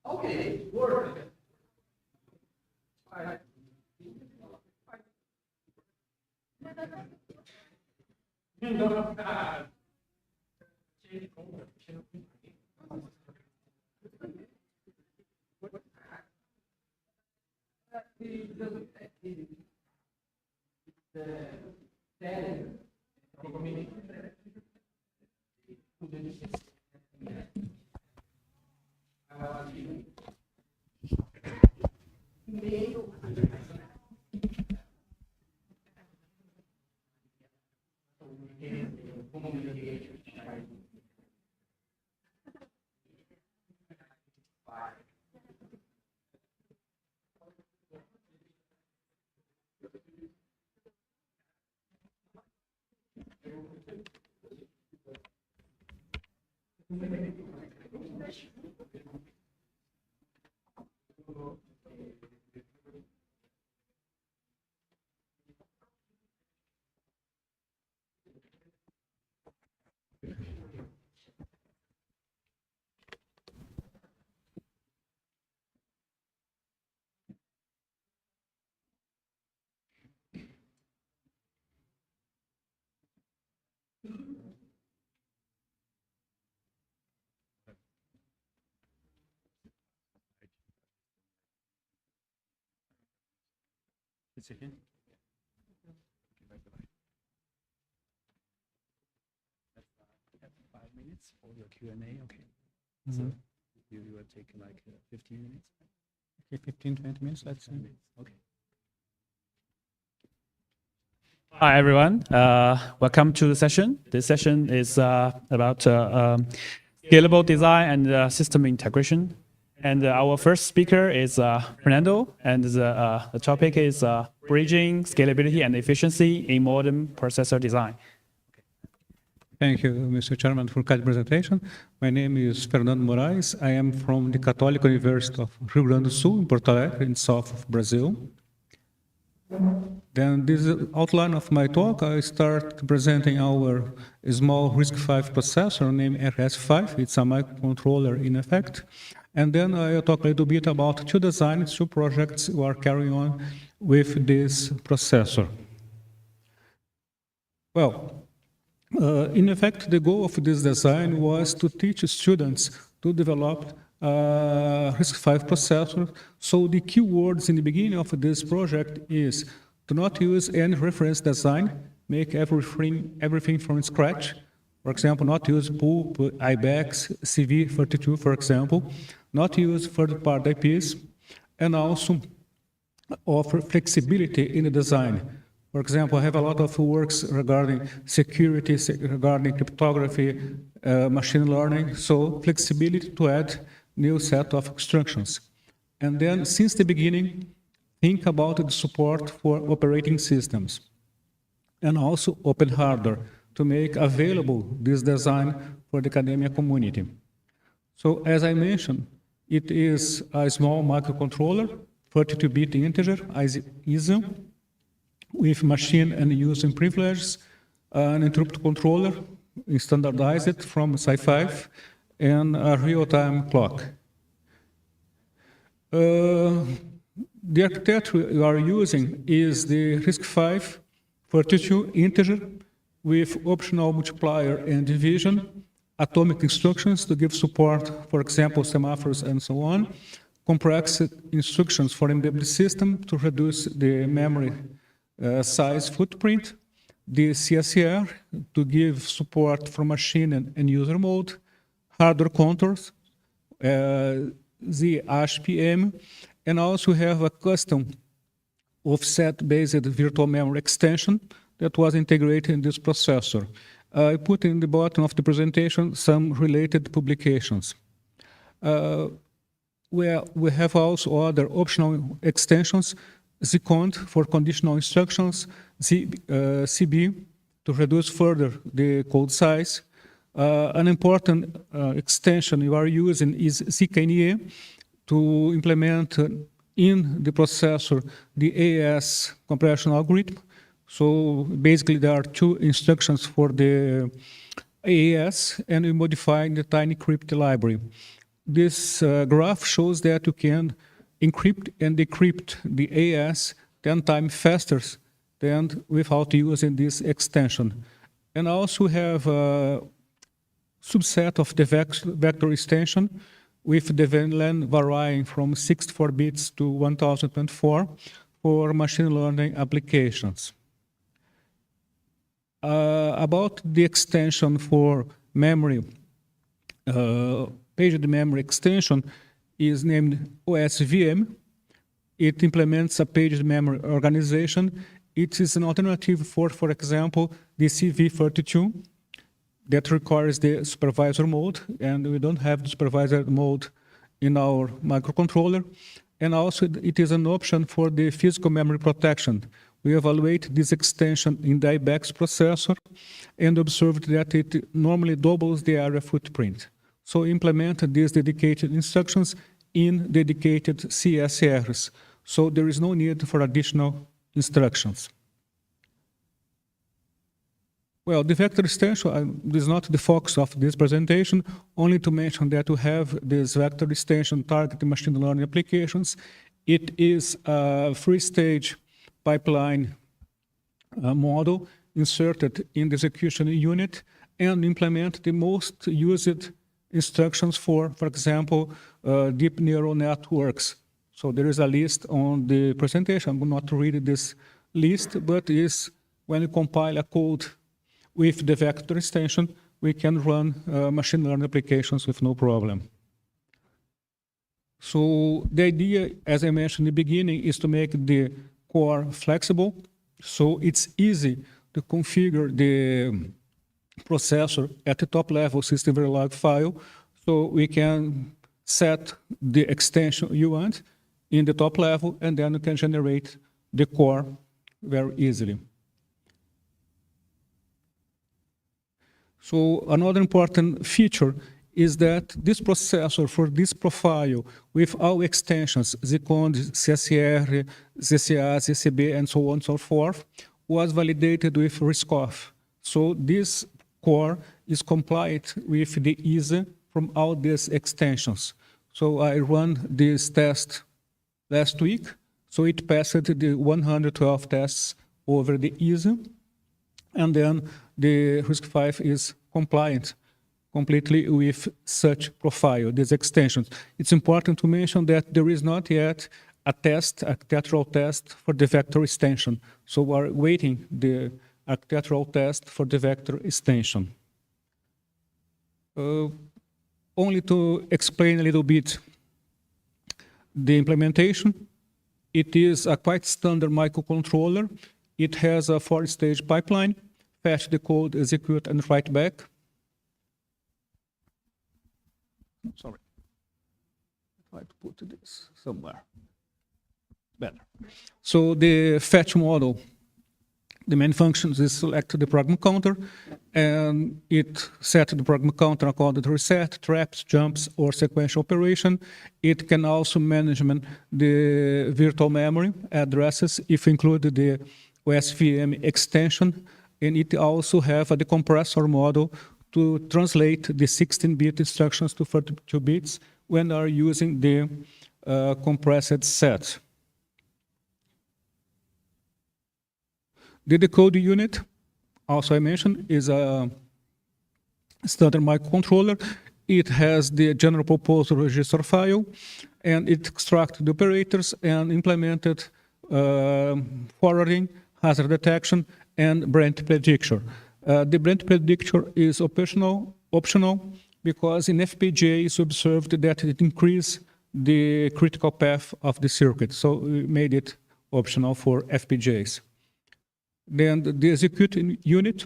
Okay, work. It's again. Let's have 5 minutes for your Q&A. Okay. So you will take like 15 minutes. Okay, 15, 20 minutes, let's see. Okay. Hi, everyone. Welcome to the session. This session is about scalable design and system integration. And our first speaker is Fernando, and the topic is bridging scalability and efficiency in modern processor design. Thank you, Mr. Chairman, for the presentation. My name is Fernando Moraes. I am from the Catholic University of Rio Grande do Sul, in Porto Alegre, in south of Brazil. Then this outline of my talk, I start presenting our small RISC-V processor named RS5. It's a microcontroller in effect. And then I'll talk a little bit about two designs, two projects we are carrying on with this processor. Well, in effect, the goal of this design was to teach students to develop RISC-V processor. So the keywords in the beginning of this project is to not use any reference design, make everything from scratch. For example, not use PULP, IBEX, CV32, for example, not use third-party IPs, and also offer flexibility in the design. For example, I have a lot of works regarding security, regarding cryptography, machine learning, so flexibility to add new set of instructions. And then, since the beginning, think about the support for operating systems, and also open hardware to make available this design for the academia community. So, as I mentioned, it is a small microcontroller, 32-bit integer, ISO, with machine and user privileges, an interrupt controller, standardized from Sci5, and a real-time clock. The architecture we are using is the RISC-V 32 integer with optional multiplier and division, atomic instructions to give support, for example, semaphores and so on, complex instructions for embedded system to reduce the memory size footprint, the CSR to give support for machine and user mode, hardware controls, the HPM, and also have a custom offset-based virtual memory extension that was integrated in this processor. I put in the bottom of the presentation some related publications. We have also other optional extensions, ZCont for conditional instructions, CB to reduce further the code size. An important extension you are using is CKNE to implement in the processor the AES compression algorithm. So basically there are two instructions for the AES, and we modify the TinyCrypt library. This graph shows that you can encrypt and decrypt the AES 10 times faster than without using this extension. And also have a subset of the vector extension with the VLAN varying from 64 bits to 1024 for machine learning applications. About the extension for memory, paged memory extension is named OSVM. It implements a paged memory organization. It is an alternative for example, the CV32 that requires the supervisor mode, and we don't have the supervisor mode in our microcontroller. And also it is an option for the physical memory protection. We evaluate this extension in the IBEX processor and observed that it normally doubles the area footprint. So implement these dedicated instructions in dedicated CSRs. So there is no need for additional instructions. Well, the vector extension is not the focus of this presentation, only to mention that we have this vector extension targeting machine learning applications. It is a three-stage pipeline model inserted in the execution unit and implement the most used instructions for example, deep neural networks. So there is a list on the presentation. I'm not read this list, but is when you compile a code with the vector extension, we can run machine learning applications with no problem. So the idea, as I mentioned in the beginning, is to make the core flexible. So it's easy to configure the processor at the top level system verilog file. So we can set the extension you want in the top level, and then you can generate the core very easily. So another important feature is that this processor for this profile with all extensions, ZCOND, CSR, ZCA, ZCB, and so on and so forth, was validated with RISC-OFF. So this core is compliant with the ISA from all these extensions. So I run this test last week, so it passed the 112 tests over the ISA, and then the RISC-V is compliant completely with such profile, these extensions. It's important to mention that there is not yet a test, architectural test for the vector extension. So we're waiting the architectural test for the vector extension. Only to explain a little bit the implementation. It is a quite standard microcontroller. It has a 4-stage pipeline: fetch the code, execute, and write back. Sorry. Try to put this somewhere. Better. So the fetch model, the main functions is select the program counter, and it set the program counter according to reset, traps, jumps, or sequential operation. It can also manage the virtual memory addresses if included the OSVM extension, and it also have a decompressor model to translate the 16-bit instructions to 32 bits when are using the compressed set. The decode unit, also I mentioned, is a standard microcontroller. It has the general purpose register file, and it extracts the operators and implemented forwarding, hazard detection, and branch prediction. The branch prediction is optional because in FPGA it's observed that it increases the critical path of the circuit, so we made it optional for FPGAs. Then the execute unit,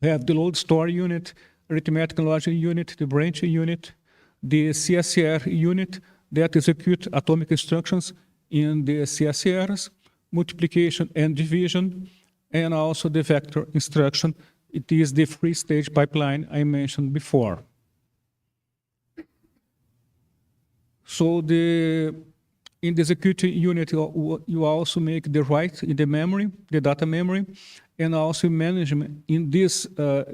we have the load store unit, arithmetic and logic unit, the branch unit, the CSR unit that execute atomic instructions in the CSRs. multiplication and division, and also the vector instruction. It is the three-stage pipeline I mentioned before. So in the executing unit, you also make the write in the memory, the data memory, and also management in this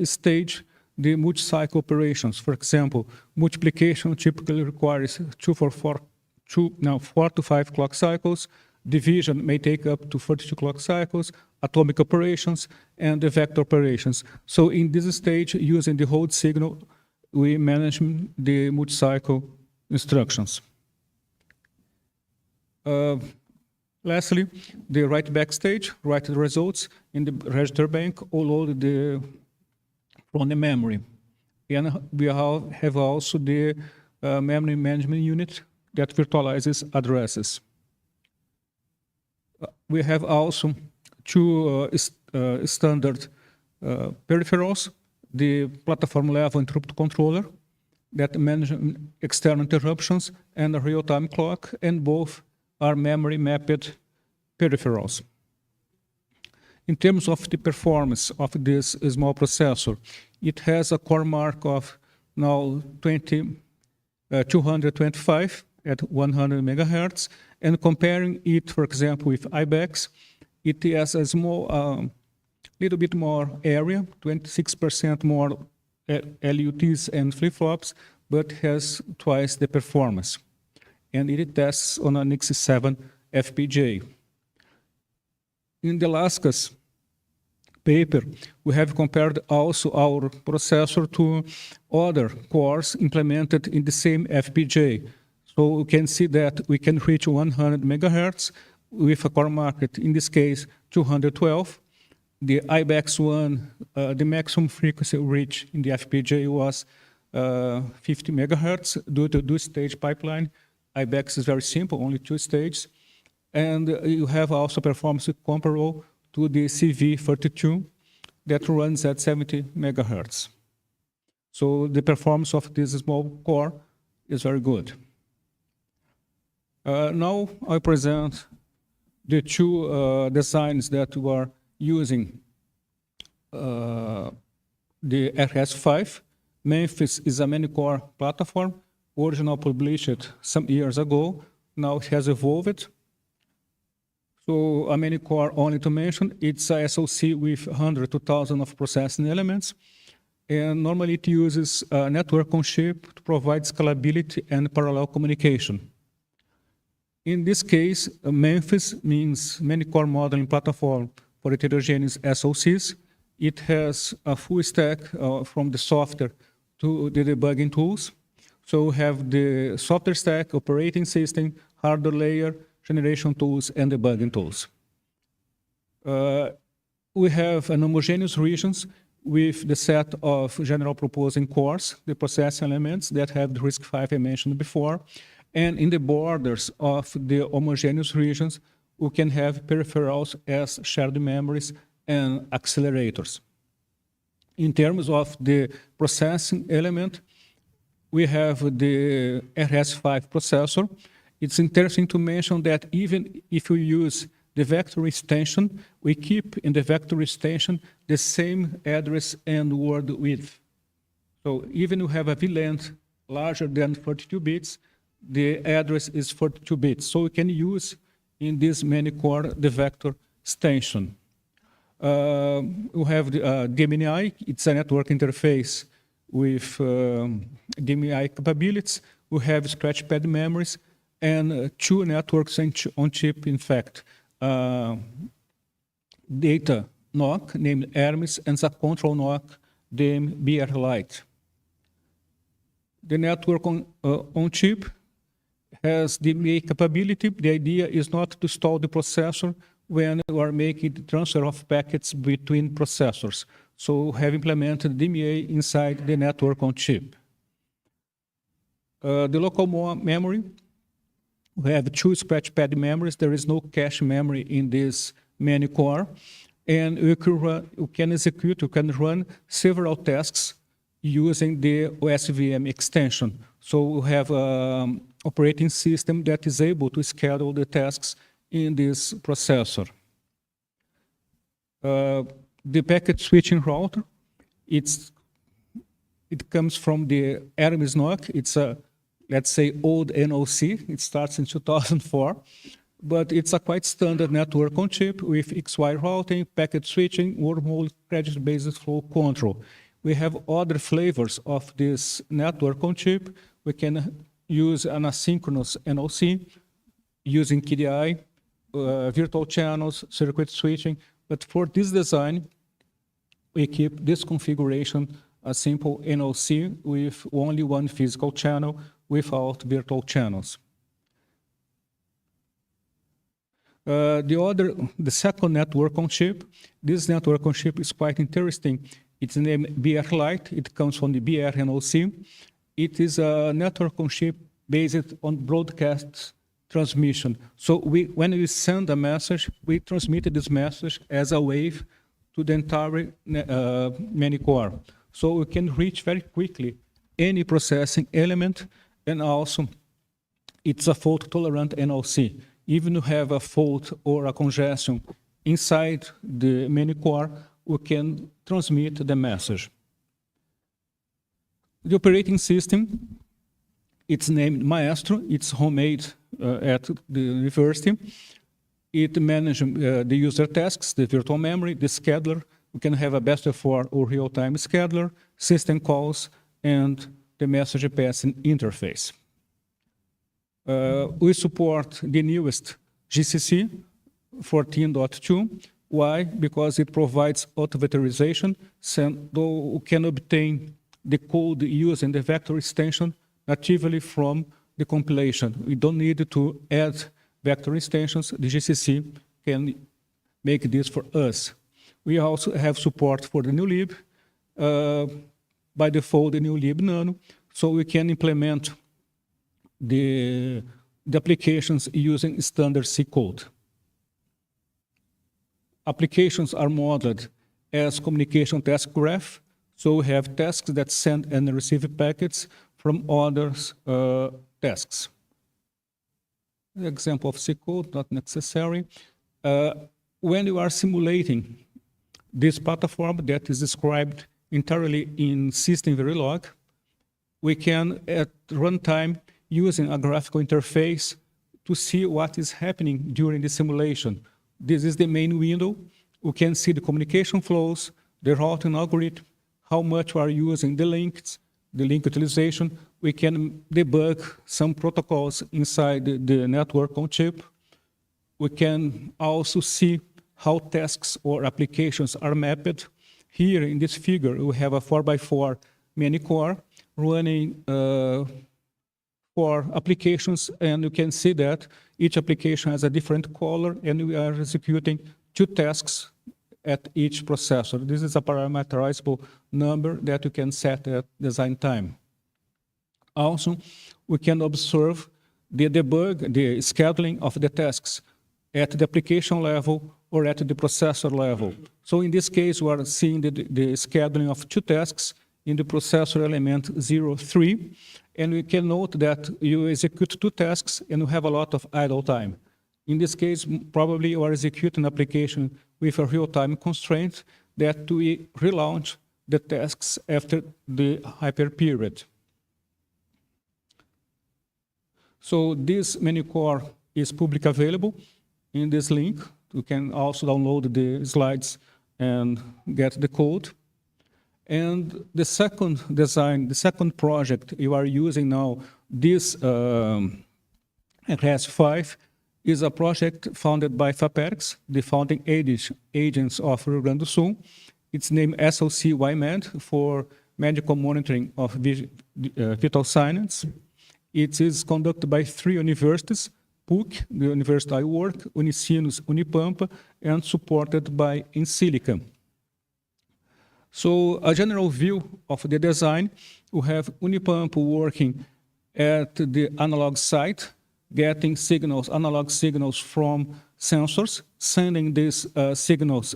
stage, the multi-cycle operations. For example, multiplication typically requires 4 to 5 clock cycles. Division may take up to 32 clock cycles, atomic operations, and the vector operations. So in this stage, using the hold signal, we manage the multi-cycle instructions. Lastly, the write back stage, write the results in the register bank or load from the memory. And we have also the memory management unit that virtualizes addresses. We have also two standard peripherals, the platform level interrupt controller that manage external interruptions and a real-time clock, and both are memory mapped peripherals. In terms of the performance of this small processor, it has a core mark of now 225 at 100 megahertz, and comparing it, for example, with IBEX, it has a small, little bit more area, 26% more LUTs and flip-flops, but has twice the performance. And it tests on an X7 FPGA. In the Alaska's paper, we have compared also our processor to other cores implemented in the same FPGA. So you can see that we can reach 100 megahertz with a core market, in this case, 212. The IBEX one, the maximum frequency reached in the FPGA was 50 megahertz due to two-stage pipeline. IBEX is very simple, only 2 stages. And you have also performance comparable to the CV32 that runs at 70 megahertz. So the performance of this small core is very good. Now I present the two designs that we are using. The RS5. Memphis is a many-core platform, originally published some years ago. Now it has evolved. So a many-core, only to mention, it's a SoC with 100 to 1,000 of processing elements. And normally it uses a network on chip to provide scalability and parallel communication. In this case, Memphis means many-core modeling platform for heterogeneous SoCs. It has a full stack from the software to the debugging tools. So we have the software stack, operating system, hardware layer, generation tools, and debugging tools. We have an homogeneous regions with the set of general proposing cores, the processing elements that have the RISC-V I mentioned before. And in the borders of the homogeneous regions, we can have peripherals as shared memories and accelerators. In terms of the processing element, we have the RS5 processor. It's interesting to mention that even if we use the vector extension, we keep in the vector extension the same address and word width. So even if we have a VLAN larger than 42 bits, the address is 42 bits. So we can use in this many-core the vector extension. We have the DMI. It's a network interface with DMI capabilities. We have scratchpad memories and 2 networks on chip, in fact. Data NOC, named Hermes, and the control NOC, named BR Lite. The network on chip has DMA capability. The idea is not to stall the processor when you are making the transfer of packets between processors. So we have implemented DMA inside the network on chip. The local memory, we have 2 scratchpad memories. There is no cache memory in this many core. And you can run several tasks using the OSVM extension. So we have an operating system that is able to schedule the tasks in this processor. The packet switching router, it comes from the Hermes NOC. It's a, let's say, old NOC. It starts in 2004, but it's a quite standard network on chip with XY routing, packet switching, wormhole credit-based flow control. We have other flavors of this network on chip. We can use an asynchronous NOC using KDI, virtual channels, circuit switching. But for this design, we keep this configuration a simple NOC with only one physical channel without virtual channels. The second network on chip, this network on chip is quite interesting. It's named BR Lite. It comes from the BR NOC. It is a network on chip based on broadcast transmission. So when we send a message, we transmit this message as a wave to the entire many core. So we can reach very quickly any processing element, and also it's a fault-tolerant NOC. Even if you have a fault or a congestion inside the many core, we can transmit the message. The operating system, it's named Maestro. It's homemade at the university. It manages the user tasks, the virtual memory, the scheduler. We can have a best effort or real-time scheduler, system calls, and the message passing interface. We support the newest GCC 14.2. Why? Because it provides auto-vectorization, so we can obtain the code using the vector extension natively from the compilation. We don't need to add vector extensions. The GCC can make this for us. We also have support for the new lib, by default the new lib nano, so we can implement the applications using standard C code. Applications are modeled as communication task graph, so we have tasks that send and receive packets from other tasks. An example of C code, not necessary. When you are simulating this platform that is described entirely in System Verilog, we can, at runtime, using a graphical interface to see what is happening during the simulation. This is the main window. We can see the communication flows, the routing algorithm, how much we are using the links, the link utilization. We can debug some protocols inside the network on chip. We can also see how tasks or applications are mapped. Here in this figure, we have a 4x4 many core running for applications, and you can see that each application has a different color, and we are executing 2 tasks at each processor. This is a parameterizable number that you can set at design time. Also, we can observe the debug, the scheduling of the tasks at the application level or at the processor level. So in this case, we are seeing the scheduling of 2 tasks in the processor element 03, and we can note that you execute 2 tasks and you have a lot of idle time. In this case, probably you are executing an application with a real-time constraint that we relaunch the tasks after the hyper period. So this menu core is publicly available in this link. You can also download the slides and get the code. And the second design, the second project you are using now, this RS5, is a project founded by FAPERX, the founding agents of Rio Grande do Sul. It's named SOC YMed for medical monitoring of vital signs. It is conducted by 3 universities, PUC, the university I work, Unicinos, Unipampa, and supported by InSilica. So a general view of the design, we have Unipampa working at the analog site, getting signals, analog signals from sensors, sending these signals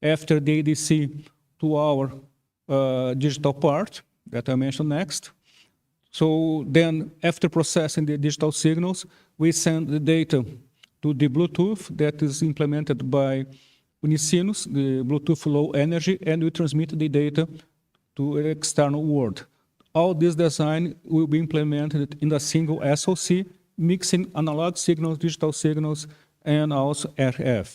after the ADC to our digital part that I mentioned next. So then, after processing the digital signals, we send the data to the Bluetooth that is implemented by Unisinus, the Bluetooth low energy, and we transmit the data to an external world. All this design will be implemented in a single SoC, mixing analog signals, digital signals, and also RF.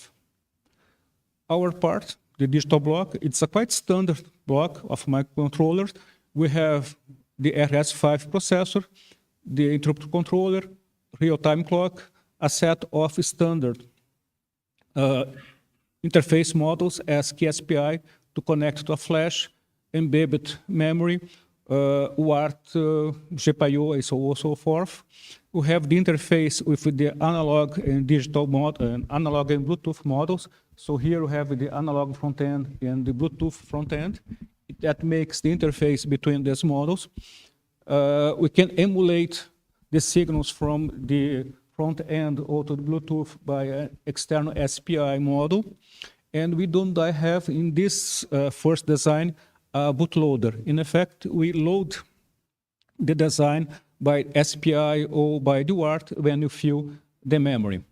Our part, the digital block, it's a quite standard block of microcontrollers. We have the RS5 processor, the interrupt controller, real-time clock, a set of standard interface models as KSPI to connect to a flash, embedded memory, UART, GPIO, and so on and so forth. We have the interface with the analog and digital analog and Bluetooth models. So here we have the analog front end and the Bluetooth front end. That makes the interface between these models. We can emulate the signals from the front end or to the Bluetooth by an external SPI model. And we don't have in this first design a bootloader. In effect, we load the design by SPI or by the UART when you fill the memory.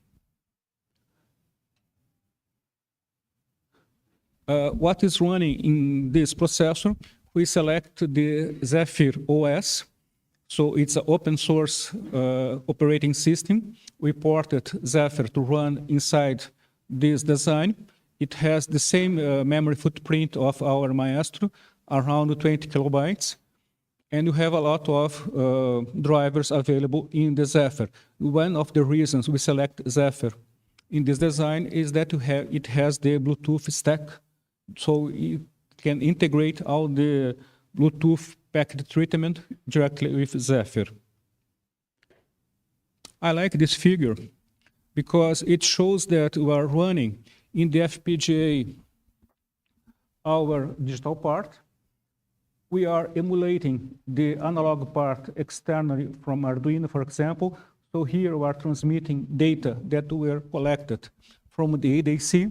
What is running in this processor? We select the Zephyr OS. So it's an open source operating system. We ported Zephyr to run inside this design. It has the same memory footprint of our Maestro, around 20 kilobytes. And you have a lot of drivers available in the Zephyr. One of the reasons we select Zephyr in this design is that it has the Bluetooth stack. So it can integrate all the Bluetooth packet treatment directly with Zephyr. I like this figure because it shows that we are running in the FPGA our digital part. We are emulating the analog part externally from Arduino, for example. So here we are transmitting data that were collected from the ADC.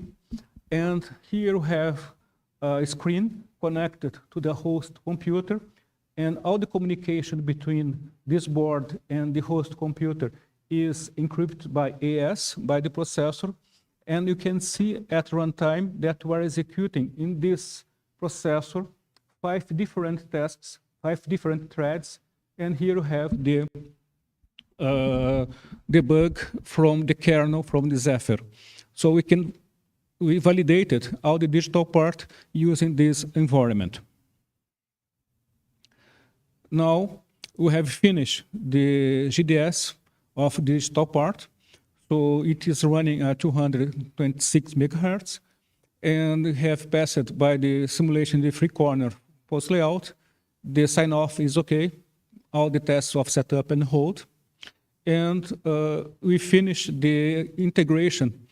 And here we have a screen connected to the host computer. And all the communication between this board and the host computer is encrypted by AES, by the processor. And you can see at runtime that we are executing in this processor 5 different tasks, 5 different threads. And here you have the debug from the kernel, from the Zephyr. So we validated all the digital part using this environment. Now we have finished the GDS of the digital part. So it is running at 226 megahertz. And we have passed by the simulation, the free corner post layout. The sign off is okay. All the tests of setup and hold. And we finished the integration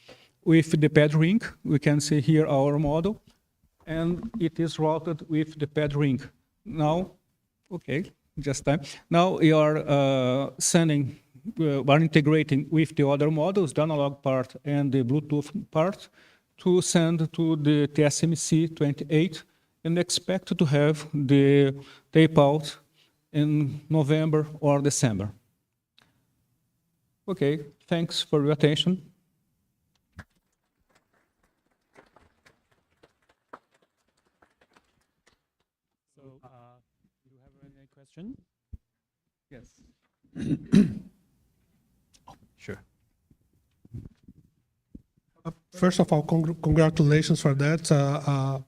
with the pad ring. We can see here our model. And it is routed with the pad ring. Now, okay, just time. Now we are sending, we're integrating with the other models, the analog part and the Bluetooth part, to send to the TSMC 28 and expect to have the tape out in November or December. Okay, thanks for your attention. So, do you have any question? Yes. Oh, sure. First of all, congratulations for that.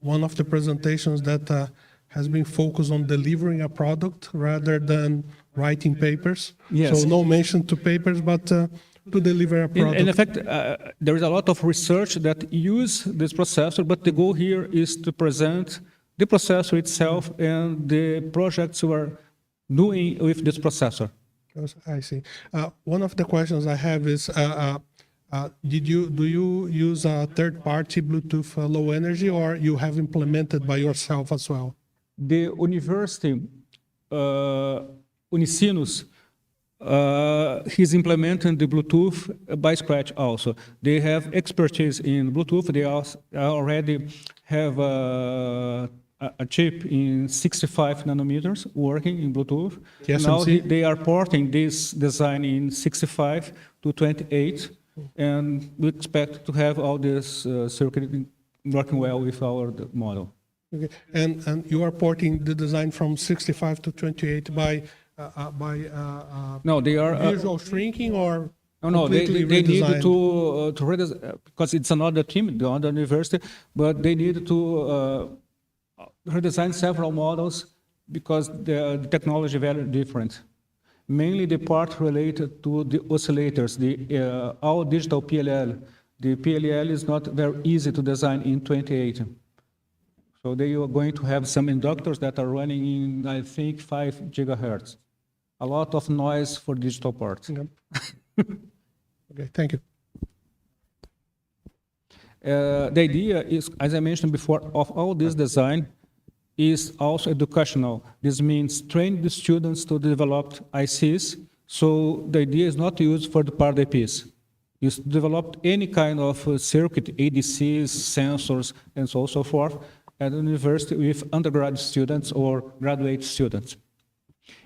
One of the presentations that has been focused on delivering a product rather than writing papers. Yes. So no mention to papers, but to deliver a product. In effect, there is a lot of research that use this processor, but the goal here is to present the processor itself and the projects we are doing with this processor. I see. One of the questions I have is, do you use a third-party Bluetooth low energy, or you have implemented by yourself as well? The university, Unisinus, he's implementing the Bluetooth by scratch also. They have expertise in Bluetooth. They already have a chip in 65 nanometers working in Bluetooth. TSMC? Now they are porting this design in 65 to 28. and we expect to have all this circuit working well with our model. Okay. And you are porting the design from 65 to 28 by No, they are visual shrinking or no, they completely need redesigned? to redesign because it's another team, the other university, but they need to redesign several models because the technology very different. Mainly the part related to the oscillators, the all digital PLL. The PLL is not very easy to design in 28. So they are going to have some inductors that are running in, I think, 5 gigahertz. A lot of noise for digital parts. Okay. Okay, thank you. The idea is, as I mentioned before, of all this design is also educational. This means train the students to develop ICs. So the idea is not to use third-party IPs. Is to develop any kind of circuit, ADCs, sensors, and so on and so forth, at the university with undergraduate students or graduate students.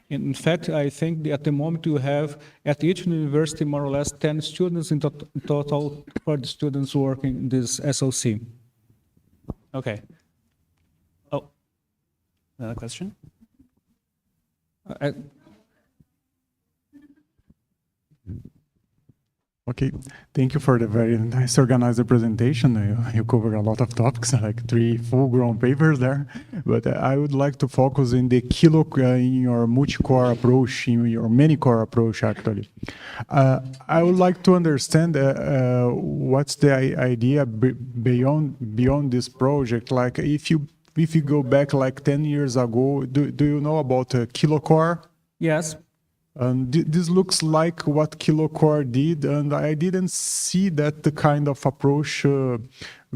In fact, I think at the moment you have at each university more or less 10 students in total for the students working in this SOC. Okay. Oh, another question? Okay, thank you for the very nice organized presentation. You covered a lot of topics, like 3 full-grown papers there. But I would like to focus in the in your multi-core approach, in your many-core approach, actually. I would like to understand what's the idea beyond this project. Like, if you go back like 10 years ago, do you know about kilocore? Yes. This looks like what kilocore did, and I didn't see that the kind of approach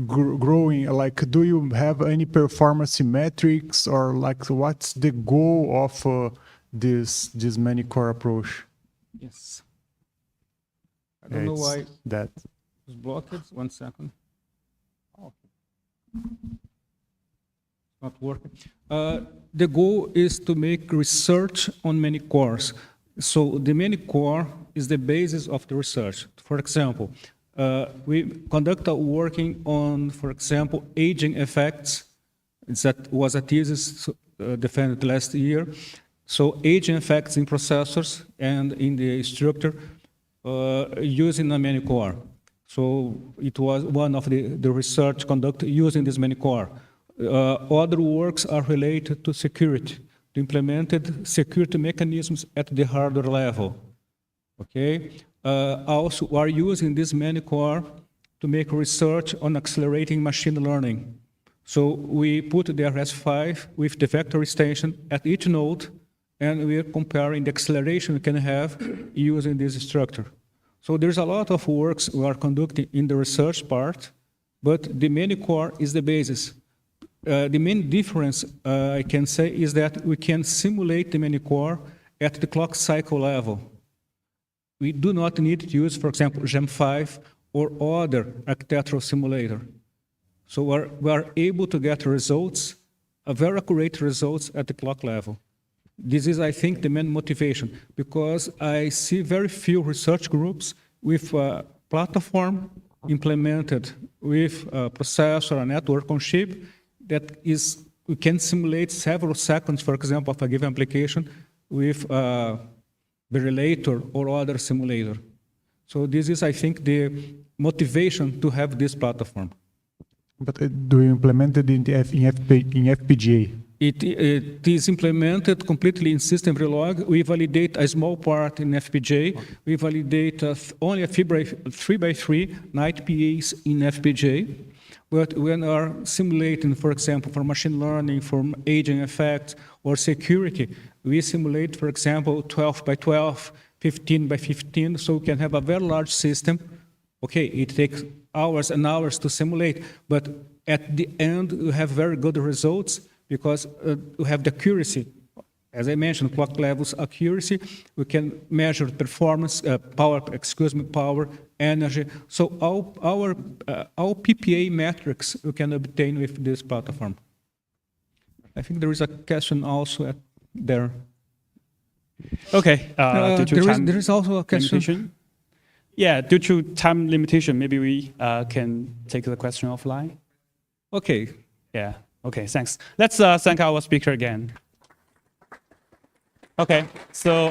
growing. Like, do you have any performance metrics, or like what's the goal of this many core approach? Yes. I don't know why that it's blocked. 1 second. Oh. Not working. The goal is to make research on many cores. So the many core is the basis of the research. For example, we conduct a working on, for example, aging effects. That was a thesis defended last year. So aging effects in processors and in the structure using a many core. So it was one of the research conducted using this many core. Other works are related to security. Implemented security mechanisms at the hardware level. Okay. Also, we are using this many core to make research on accelerating machine learning. So we put the RS5 with the vector extension at each node, and we are comparing the acceleration we can have using this structure. So there's a lot of works we are conducting in the research part, but the many core is the basis. The main difference, I can say, is that we can simulate the many core at the clock cycle level. We do not need to use, for example, GEM5 or other architectural simulator. So we are able to get results, very accurate results at the clock level. This is, I think, the main motivation, because I see very few research groups with a platform implemented with a processor, a network on chip, that is, we can simulate several seconds, for example, of a given application with the relator or other simulator. So this is, I think, the motivation to have this platform. But do you implement it in FPGA? It is implemented completely in system Verilog. We validate a small part in FPGA. We validate only a 3x3 night PAs in FPGA. But when we are simulating, for example, for machine learning, for aging effects, or security, we simulate, for example, 12 by 12, 15 by 15, so we can have a very large system. Okay, it takes hours and hours to simulate, but at the end, we have very good results because we have the accuracy. As I mentioned, clock levels accuracy. We can measure performance, power, energy. So all PPA metrics we can obtain with this platform. I think there is a question also there. Okay. There is also a question. Yeah, due to time limitation, maybe we can take the question offline. Okay. Yeah. Okay. Thanks. Let's thank our speaker again. Okay. So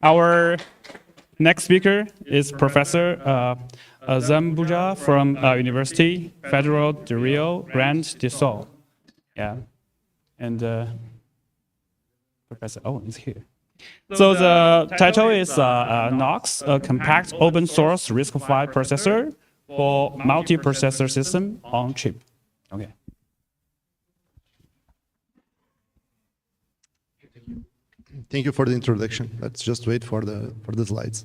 our next speaker is Professor Azambuja from University Federal de Rio Grande do Sul. Yeah. And Professor Owen is here. So the title is Knox, a compact open source RISC-V processor for multi-processor system on chip. Okay. Thank you for the introduction. Let's just wait for the slides.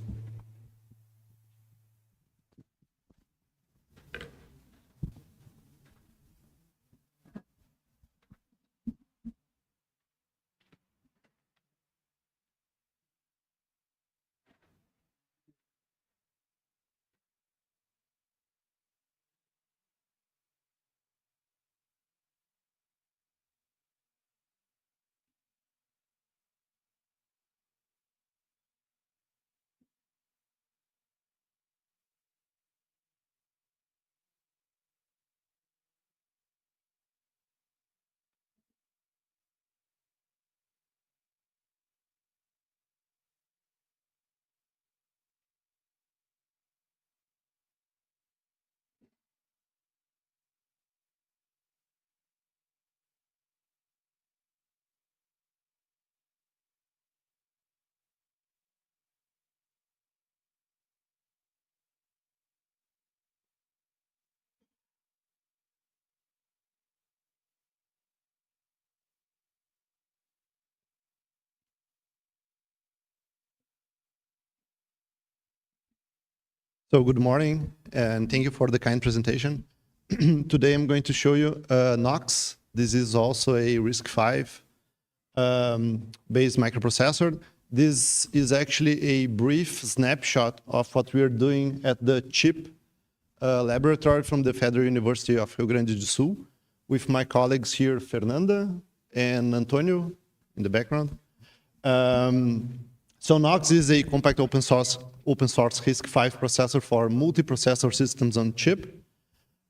So good morning, and thank you for the kind presentation. Today I'm going to show you Knox. This is also a RISC-V based microprocessor. This is actually a brief snapshot of what we are doing at the chip laboratory from the Federal University of Rio Grande do Sul with my colleagues here, Fernanda and Antonio in the background. So Knox is a compact open source RISC-V processor for multi-processor systems on chip.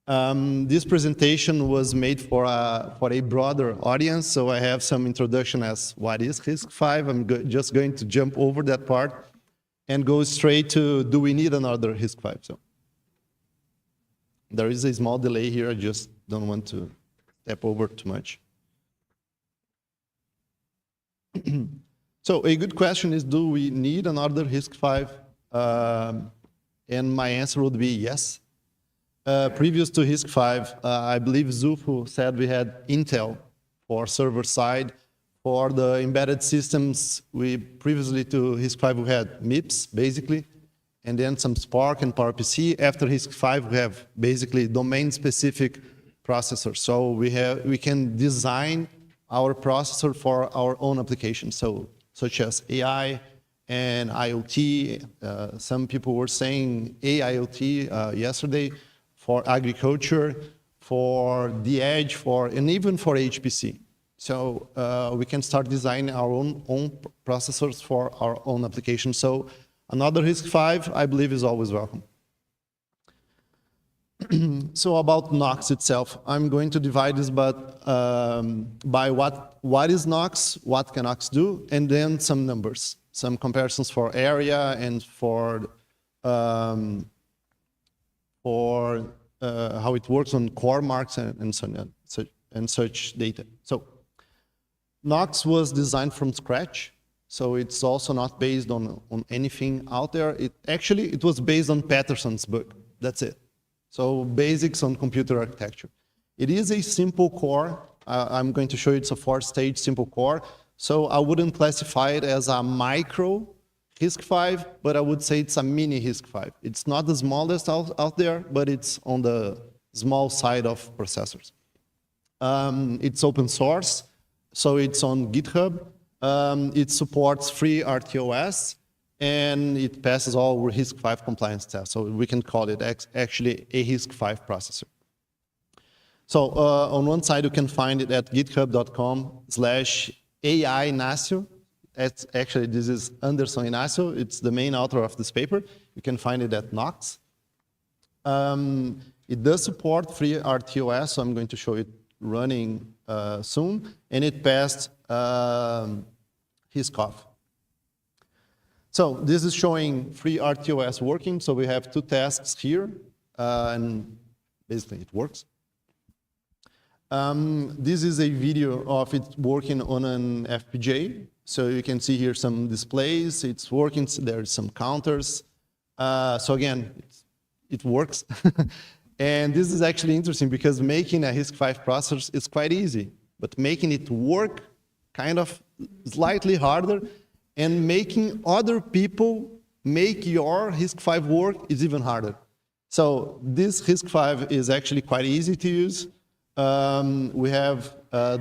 This presentation was made for a broader audience, so I have some introduction as what is RISC-V. I'm just going to jump over that part and go straight to, do we need another RISC-V? So there is a small delay here, I just don't want to step over too much. So a good question is, do we need another RISC-V? And my answer would be yes. Previous to RISC-V, I believe Zufu said we had Intel for server side. For the embedded systems, we previously to RISC-V we had MIPS basically, and then some Spark and PowerPC. After RISC-V, we have basically domain-specific processors. So we can design our processor for our own applications. So such as AI and IoT. Some people were saying AIoT yesterday for agriculture, for the edge, and even for HPC. So we can start designing our own processors for our own applications. So another RISC-V, I believe, is always welcome. So about Knox itself, I'm going to divide this by what is Knox, what can Knox do, and then some numbers, some comparisons for area and for how it works on core marks and such data. So Knox was designed from scratch, so it's also not based on anything out there. It was based on Patterson's book. That's it. So basics on computer architecture. It is a simple core. I'm going to show you it's a 4-stage simple core. So I wouldn't classify it as a micro RISC-V, but I would say it's a mini RISC-V. It's not the smallest out there, but it's on the small side of processors. It's open source, so it's on GitHub. It supports free RTOS, and it passes all RISC-V compliance tests. So we can call it actually a RISC-V processor. So on one side, you can find it at github.com/AI Nacio. Actually, this is Anderson Inácio. It's the main author of this paper. You can find it at Knox. It does support FreeRTOS, so I'm going to show it running soon, and it passed HISC-off. So this is showing FreeRTOS working. So we have two tasks here, and basically it works. This is a video of it working on an FPGA. So you can see here some displays. It's working. There's some counters. So again, it works. And this is actually interesting because making a RISC-V processor is quite easy, but making it work kind of slightly harder, and making other people make your RISC-V work is even harder. So this RISC-V is actually quite easy to use. We have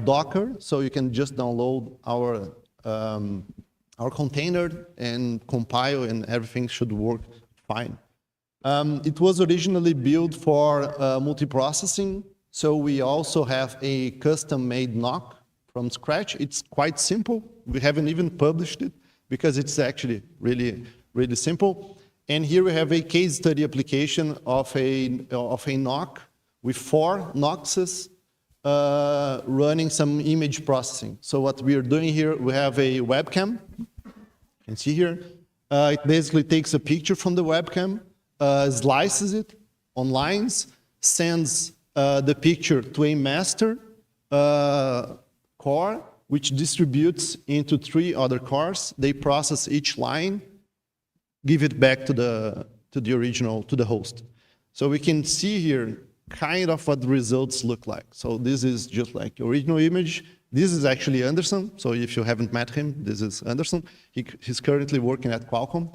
Docker, so you can just download our container and compile, and everything should work fine. It was originally built for multiprocessing, so we also have a custom-made NOC from scratch. It's quite simple. We haven't even published it because it's actually really, really simple. And here we have a case study application of a NOC with 4 NOCs running some image processing. So what we are doing here, we have a webcam. You can see here. It basically takes a picture from the webcam, slices it on lines, sends the picture to a master core, which distributes into 3 other cores. They process each line, give it back to the original, to the host. So we can see here kind of what the results look like. So this is just like the original image. This is actually Anderson. So if you haven't met him, this is Anderson. He's currently working at Qualcomm.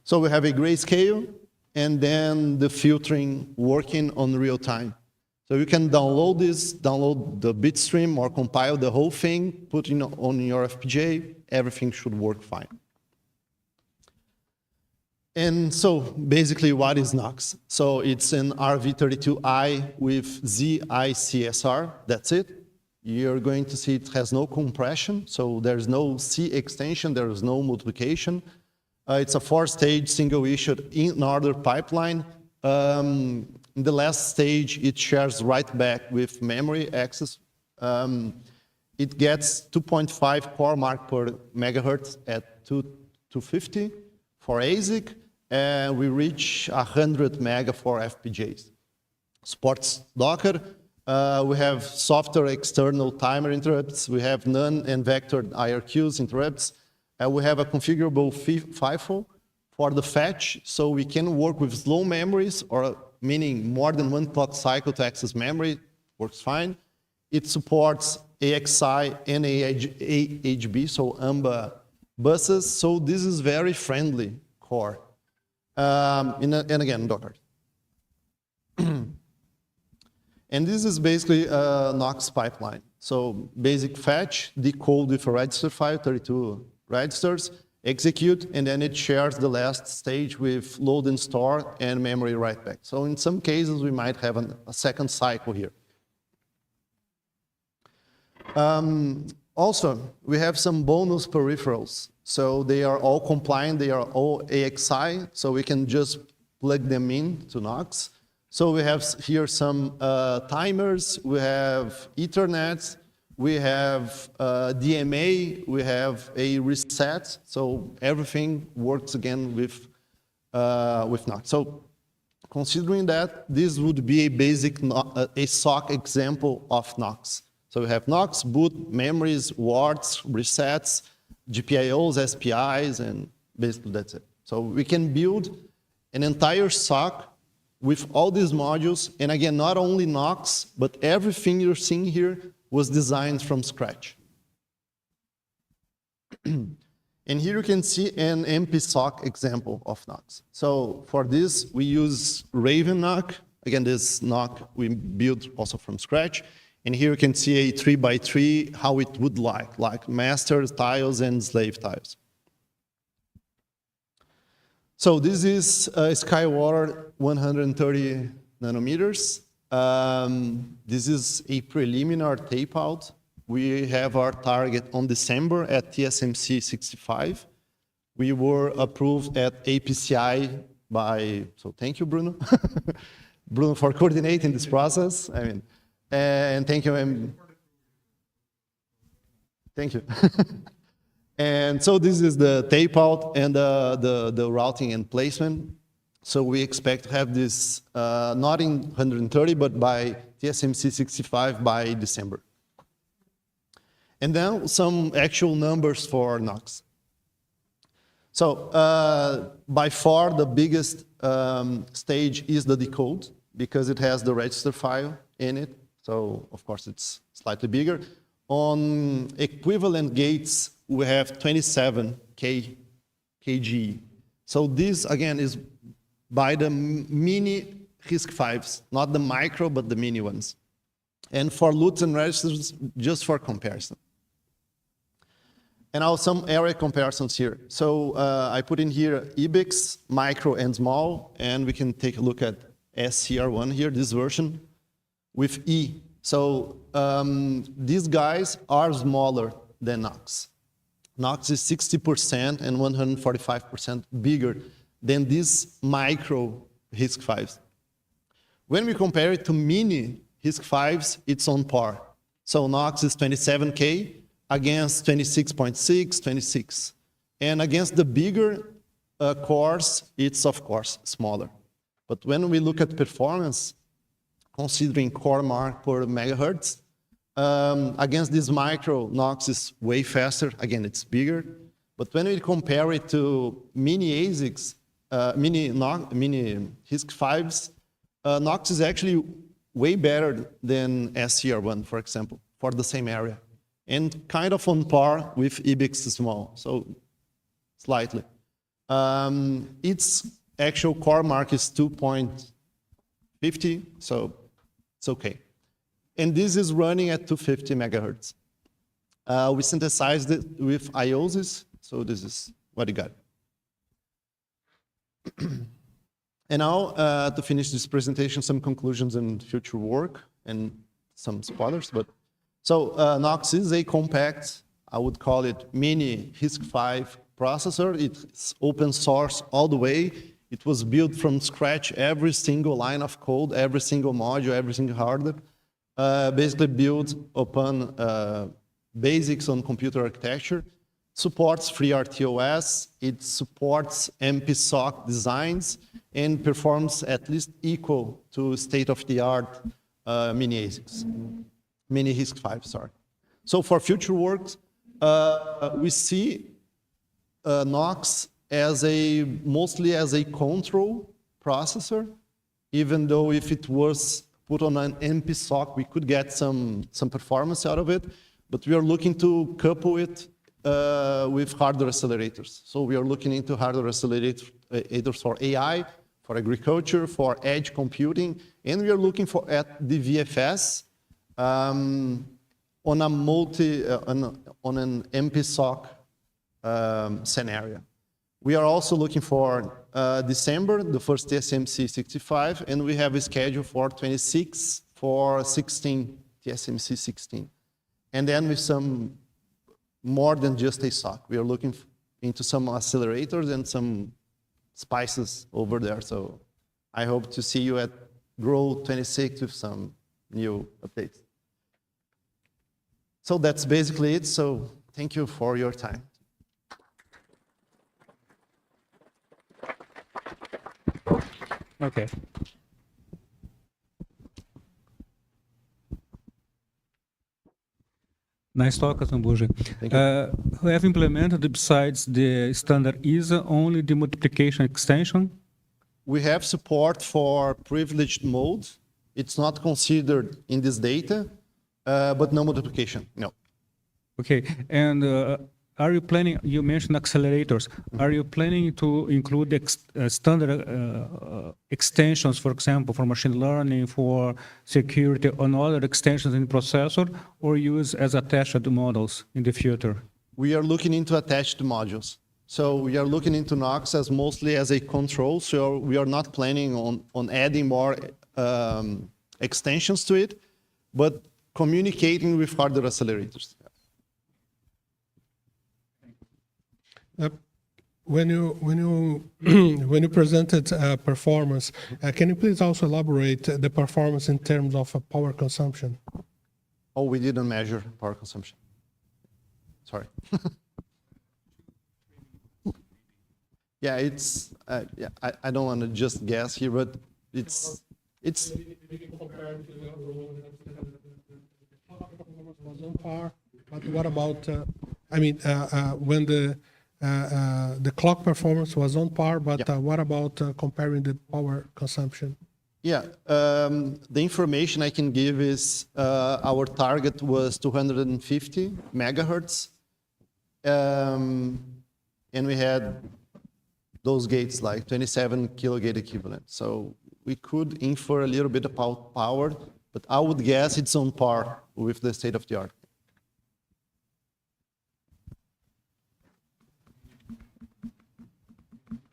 So we have a grayscale, and then the filtering working on real time. So you can download this, download the bitstream, or compile the whole thing, put it on your FPGA, everything should work fine. And so basically, what is NOX? So it's an RV32i with ZICSR, that's it. You're going to see it has no compression, so there's no C extension, there is no multiplication. It's a 4-stage single-issued in-order pipeline. In the last stage, it shares write back with memory access. It gets 2.5 core mark per megahertz at 250 for ASIC, and we reach 100 mega for FPGAs. Supports Docker. We have software external timer interrupts. We have none and vectored IRQs interrupts. We have a configurable FIFO for the fetch, so we can work with slow memories, or meaning more than 1 clock cycle to access memory, works fine. It supports AXI and AHB, so AMBA buses, so this is very friendly core. And again, Docker. And this is basically a NOX pipeline. So basic fetch, decode with a register file, 32 registers, execute, and then it shares the last stage with load and store and memory write back. So in some cases, we might have a second cycle here. Also, we have some bonus peripherals. So they are all compliant, they are all AXI, so we can just plug them in to NOX. So we have here some timers, we have Ethernet, we have DMA, we have a reset, so everything works again with NOX. So considering that, this would be a basic a SOC example of NOX. So we have NOX, boot, memories, wards, resets, GPIOs, SPIs, and basically that's it. So we can build an entire SOC with all these modules, and again, not only NOX, but everything you're seeing here was designed from scratch. And here you can see an MP-SOC example of NOX. So for this, we use Raven NOC. Again, this NOC we built also from scratch. And here you can see a 3x3, how it would like master tiles and slave tiles. So this is Skywater 130 nanometers. This is a preliminary tape out. we have our target on December at TSMC 65. We were approved at APCI by, so thank you, Bruno. Bruno, for coordinating this process. I mean, and thank you. Thank you. And so this is the tape out and the routing and placement. So we expect to have this not in 130, but by TSMC 65 by December. And then some actual numbers for Knox. So by far the biggest stage is the decode because it has the register file in it. So of course it's slightly bigger. On equivalent gates, we have 27 kg. So this again is by the mini RISC-Vs, not the micro, but the mini ones. And for LUTs and registers, just for comparison. And now some area comparisons here. So I put in here IBEX, micro and small, and we can take a look at SCR1 here, this version, with E. So these guys are smaller than Knox. Knox is 60% and 145% bigger than these micro RISC-Vs. When we compare it to mini RISC-Vs, it's on par. So Knox is 27K against 26.6, 26. And against the bigger cores, it's of course smaller. But when we look at performance, considering core mark per megahertz, against this micro, Knox is way faster. Again, it's bigger. But when we compare it to mini ASICs, mini RISC-Vs, Knox is actually way better than SCR1, for example, for the same area. And kind of on par with IBEX small, so slightly. Its actual core mark is 2.50, so it's okay. And this is running at 250 megahertz. We synthesized it with IOSIS, so this is what you got. And now, to finish this presentation, some conclusions and future work and some spoilers. But so Knox is a compact, I would call it mini RISC-V processor. It's open source all the way. It was built from scratch, every single line of code, every single module, every single hardware, basically built upon basics on computer architecture. Supports FreeRTOS, it supports MPSOC designs, and performs at least equal to state-of-the-art mini ASICs, mini RISC-V, sorry. So for future works, we see Knox as mostly as a control processor, even though if it was put on an MPSOC, we could get some performance out of it, but we are looking to couple it with hardware accelerators. So we are looking into hardware accelerators for AI, for agriculture, for edge computing, and we are looking at the VFS on an MPSOC scenario. We are also looking for December, the first TSMC 65, and we have a schedule for 26 for 16, TSMC 16. And then with some more than just a SOC. We are looking into some accelerators and some spices over there. So I hope to see you at Grow 26 with some new updates. So that's basically it. So thank you for your time. Okay. Nice talk, Azambuja. We have implemented, besides the standard ISA, only the multiplication extension? We have support for privileged mode. It's not considered in this data, but no multiplication, no. Okay, and are you planning, you mentioned accelerators, are you planning to include standard extensions, for example, for machine learning, for security, on other extensions in the processor, or use as attached models in the future? We are looking into attached modules. So we are looking into Knox as mostly as a control, so we are not planning on adding more extensions to it, but communicating with hardware accelerators. When you when you presented performance, can you please also elaborate the performance in terms of power consumption? Oh, we didn't measure power consumption. Sorry. Yeah, it's yeah. I don't want to just guess here, but it's Was on par, but what about? I mean, when the clock performance was on par, but what about comparing the power consumption? yeah. The information I can give is our target was 250 megahertz, and we had those gates like 27 kilogate equivalent. So we could infer a little bit about power, but I would guess it's on par with the state of the art.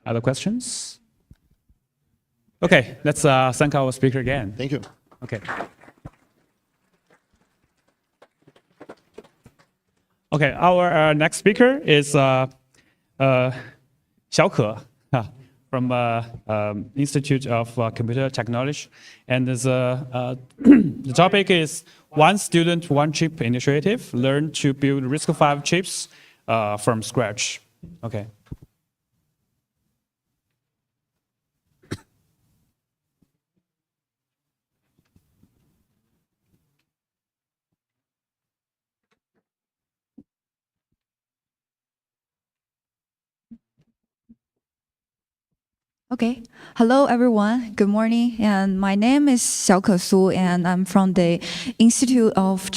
Other questions? Okay, let's thank our speaker again. Thank you. Okay. Okay, our next speaker is Xiaoke from Institute of Computer Technology, and the topic is One Student, One Chip Initiative. Learn to build RISC-V chips from scratch. Okay. Okay. Hello, everyone. Good morning. And my name is Xiaoke Su, and I'm from the Institute of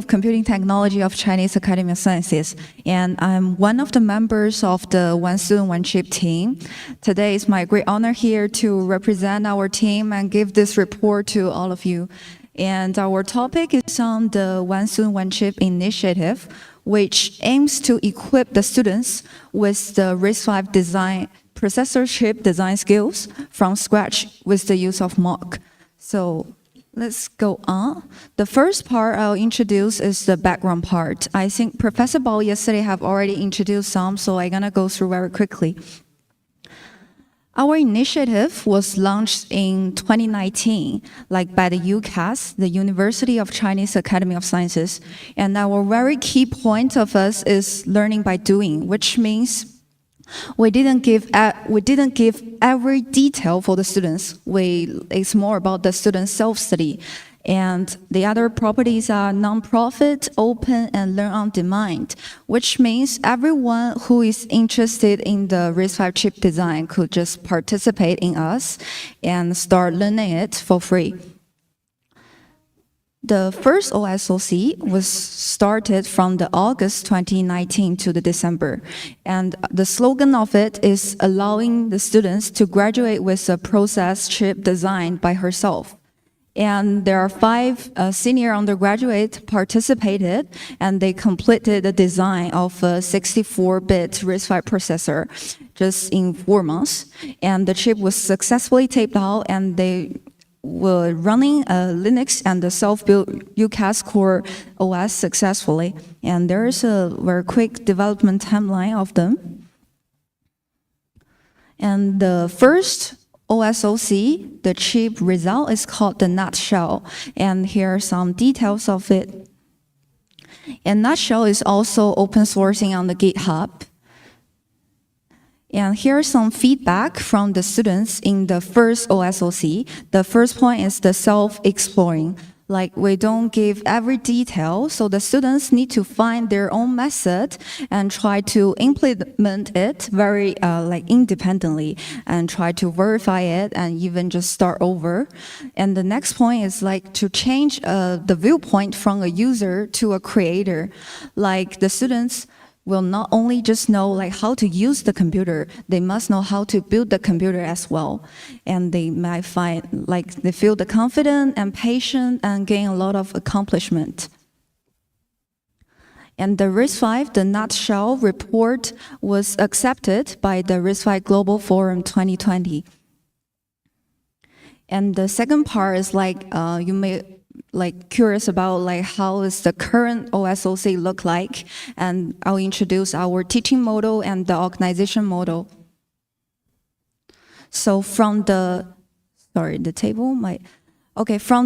Computing Technology of Chinese Academy of Sciences. And I'm one of the members of the One Student, One Chip team. Today is my great honor here to represent our team and give this report to all of you. And our topic is on the One Student, One Chip initiative, which aims to equip the students with the RISC-V design processor chip design skills from scratch with the use of MOOC. So let's go on. The first part I'll introduce is the background part. I think Professor Bao yesterday have already introduced some, so I'm gonna go through very quickly. Our initiative was launched in 2019, like by the UCAS, the University of Chinese Academy of Sciences. And our very key point of us is learning by doing, which means we didn't give every detail for the students. It's more about the students' self-study. And the other properties are non-profit, open, and learn on demand, which means everyone who is interested in the RISC-V chip design could just participate in us and start learning it for free. The first OSOC was started from the August 2019 to the December. And the slogan of it is allowing the students to graduate with a process chip designed by herself. And there are 5 senior undergraduates participated, and they completed the design of a 64-bit RISC-V processor just in 4 months. And the chip was successfully taped out, and they were running Linux and the self-built UCAS Core OS successfully. And there is a very quick development timeline of them. And the first OSOC, the chip result is called the Nutshell. And here are some details of it. And Nutshell is also open sourcing on the GitHub. And here's some feedback from the students in the first OSOC. The first point is the self-exploring. Like, we don't give every detail, so the students need to find their own method and try to implement it very independently and try to verify it and even just start over. And the next point is like to change the viewpoint from a user to a creator. Like, the students will not only just know like how to use the computer, they must know how to build the computer as well. And they might find like they feel the confident and patient and gain a lot of accomplishment. And the RISC-V, the Nutshell report was accepted by the RISC-V Global Forum 2020. And the second part is like like curious about like how is the current OSOC look like, and I'll introduce our teaching model and the organization model. So from the from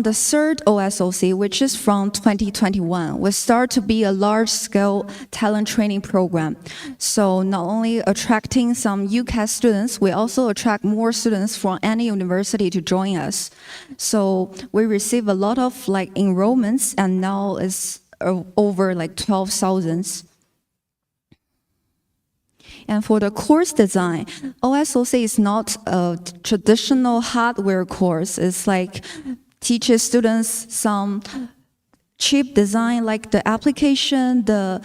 the third OSOC, which is from 2021, we start to be a large-scale talent training program. So not only attracting some UCAS students, we also attract more students from any university to join us. So we receive a lot of like enrollments, and now it's over like 12,000. And for the course design, OSOC is not a traditional hardware course. It's like teaches students some chip design, like the application, the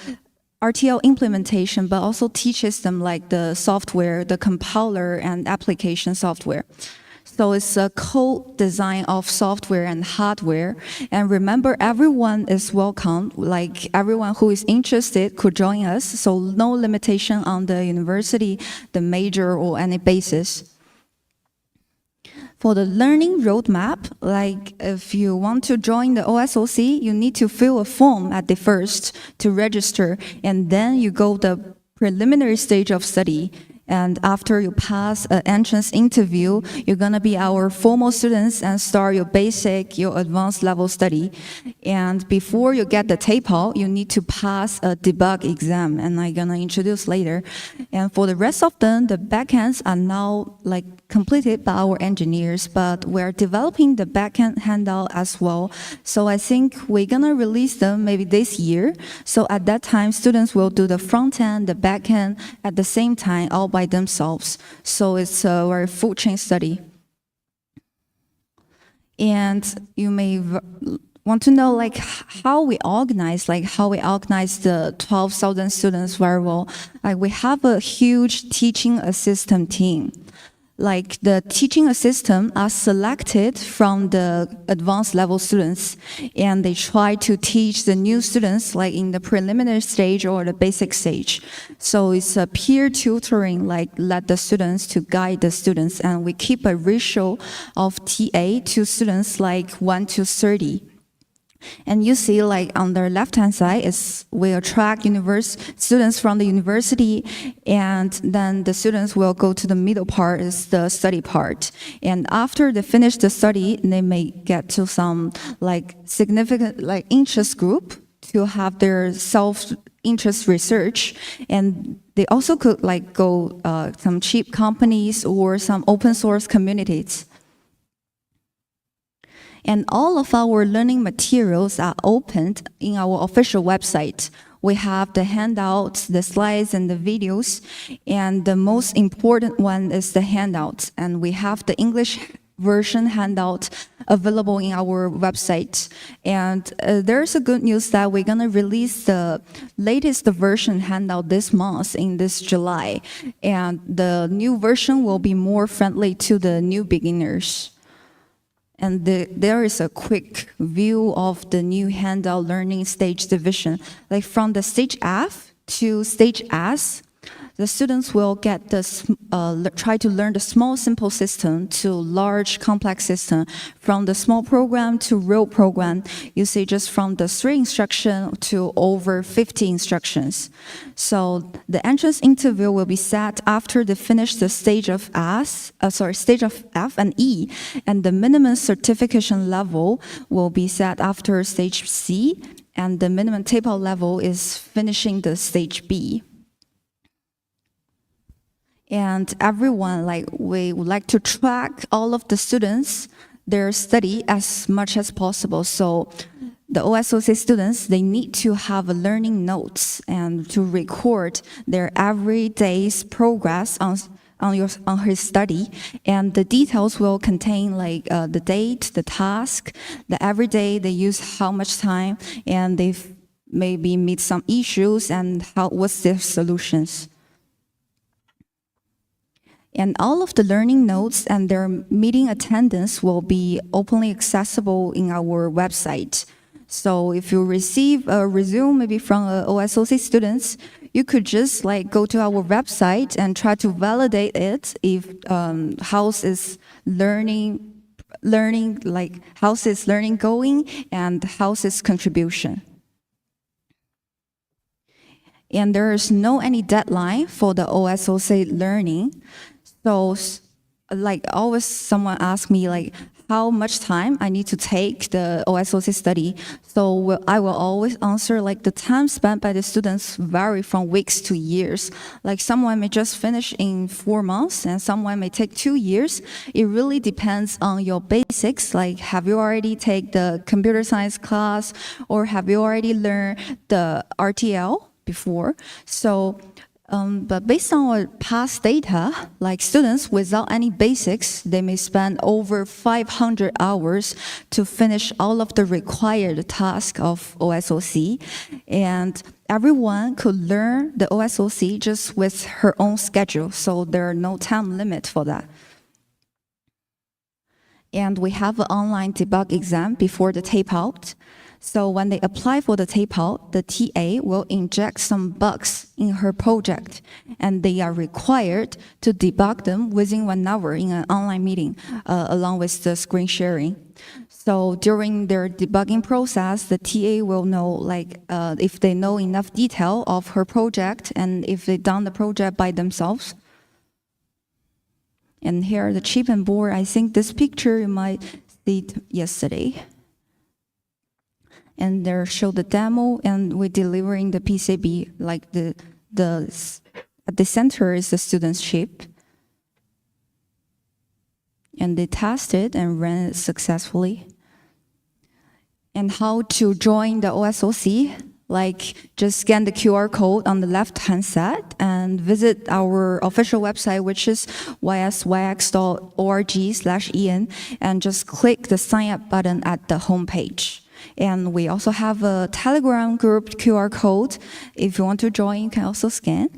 RTL implementation, but also teaches them like the software, the compiler and application software. So it's a co-design of software and hardware. And remember, everyone is welcome. Like everyone who is interested could join us. So no limitation on the university, the major, or any basis. For the learning roadmap, like if you want to join the OSOC, you need to fill a form at the first to register, and then you go the preliminary stage of study. And after you pass an entrance interview, you're gonna be our formal students and start your basic, your advanced level study. And before you get the tape out, you need to pass a debug exam, and I'm gonna introduce later. And for the rest of them, the backends are now like completed by our engineers, but we're developing the backend handout as well. So I think we're gonna release them maybe this year. So at that time, students will do the front end, the backend at the same time, all by themselves. So it's a very full chain study. And you may want to know like how we organize the 12,000 students very well. Like we have a huge teaching assistant team. Like the teaching assistant are selected from the advanced level students, and they try to teach the new students like in the preliminary stage or the basic stage. So it's a peer tutoring, like let the students to guide the students, and we keep a ratio of TA to students like 1 to 30. And you see, like on the left-hand side, is we attract students from the university, and then the students will go to the middle part, is the study part. And after they finish the study, they may get to some like significant like interest group to have their self-interest research. And they also could like go some cheap companies or some open source communities. And all of our learning materials are opened in our official website. We have the handouts, the slides, and the videos. And the most important one is the handouts. And we have the English version handout available in our website. And there's a good news that we're gonna release the latest version handout this month, in this July. And the new version will be more friendly to the new beginners. And there is a quick view of the new handout learning stage division. Like from the stage F to stage S, the students will get try to learn the small simple system to large complex system. From the small program to real program, you see just from the 3 instructions to over 50 instructions. So the entrance interview will be set after they finish the stage of stage of F and E, and the minimum certification level will be set after stage C, and the minimum tape-out level is finishing the stage B. And everyone, like we would like to track all of the students, their study as much as possible. So the OSOC students, they need to have a learning notes and to record their everyday's progress on his study. And the details will contain like the date, the task, the everyday they use how much time, and they maybe meet some issues and what's their solutions. And all of the learning notes and their meeting attendance will be openly accessible in our website. So if you receive a resume maybe from OSOC students, you could just like go to our website and try to validate it if house is learning learning, like how's this learning going and how's its contribution. And there is no any deadline for the OSOC learning. So like always someone asks me like how much time I need to take the OSOC study. So I will always answer like the time spent by the students vary from weeks to years. Like someone may just finish in 4 months and someone may take 2 years. It really depends on your basics. Like have you already take the computer science class or have you already learned the RTL before? So but based on our past data, like students without any basics, they may spend over 500 hours to finish all of the required tasks of OSOC. And everyone could learn the OSOC just with her own schedule, so there are no time limit for that. And we have an online debug exam before the tape out. So when they apply for the tape out, the TA will inject some bugs in her project, and they are required to debug them within 1 hour in an online meeting, along with the screen sharing. So during their debugging process, the TA will know like if they know enough detail of her project and if they've done the project by themselves. And here the chip and board, I think this picture you might see it yesterday. And there show the demo, and we're delivering the PCB, like at the center is the student's chip. And they tested and ran it successfully. And how to join the OSOC, like just scan the QR code on the left-hand side and visit our official website, which is ysyx.org/en, and just click the sign up button at the homepage. And we also have a Telegram group QR code. If you want to join, you can also scan.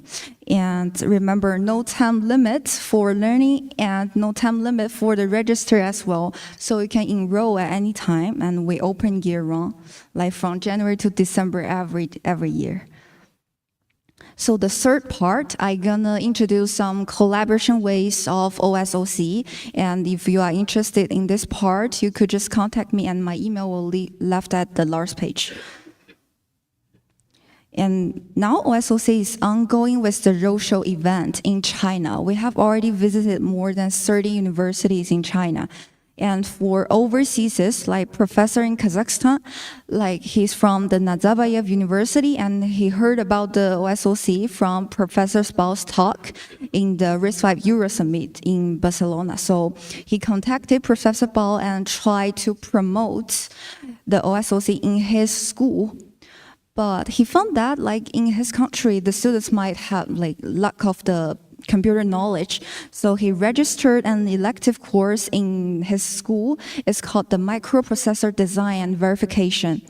And remember, no time limit for learning and no time limit for the register as well. So you can enroll at any time, and we open year round, like from January to December every year. So the third part, I'm gonna introduce some collaboration ways of OSOC. And if you are interested in this part, you could just contact me, and my email will be left at the last page. And now OSOC is ongoing with the roadshow event in China. We have already visited more than 30 universities in China. And for overseas, like professor in Kazakhstan, like he's from the Nazarbayev University, and he heard about the OSOC from Professor Spau's talk in the RISC-V Euro Summit in Barcelona. So he contacted Professor Spau and tried to promote the OSOC in his school. But he found that, like in his country, the students might have like lack of the computer knowledge. So he registered an elective course in his school. It's called the Microprocessor Design and Verification.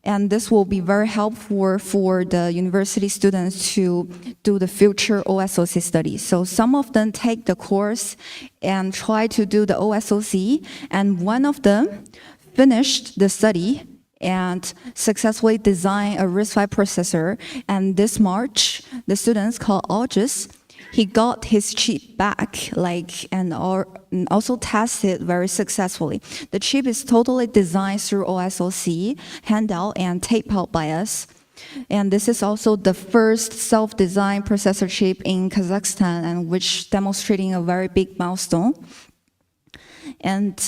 And this will be very helpful for the university students to do the future OSOC studies. So some of them take the course and try to do the OSOC, and one of them finished the study and successfully designed a RISC-V processor. And this March, the students called August, he got his chip back, and also tested very successfully. The chip is totally designed through OSOC, handout and tape out by us. And this is also the first self-designed processor chip in Kazakhstan, and which demonstrating a very big milestone. And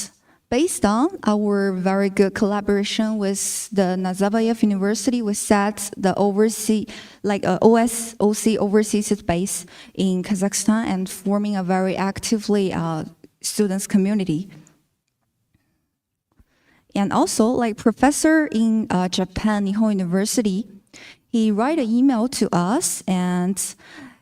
based on our very good collaboration with the Nazarbayev University, we set the OSOC overseas base in Kazakhstan and forming a very actively students community. And also, like professor in Japan, Nihon University, he write an email to us, and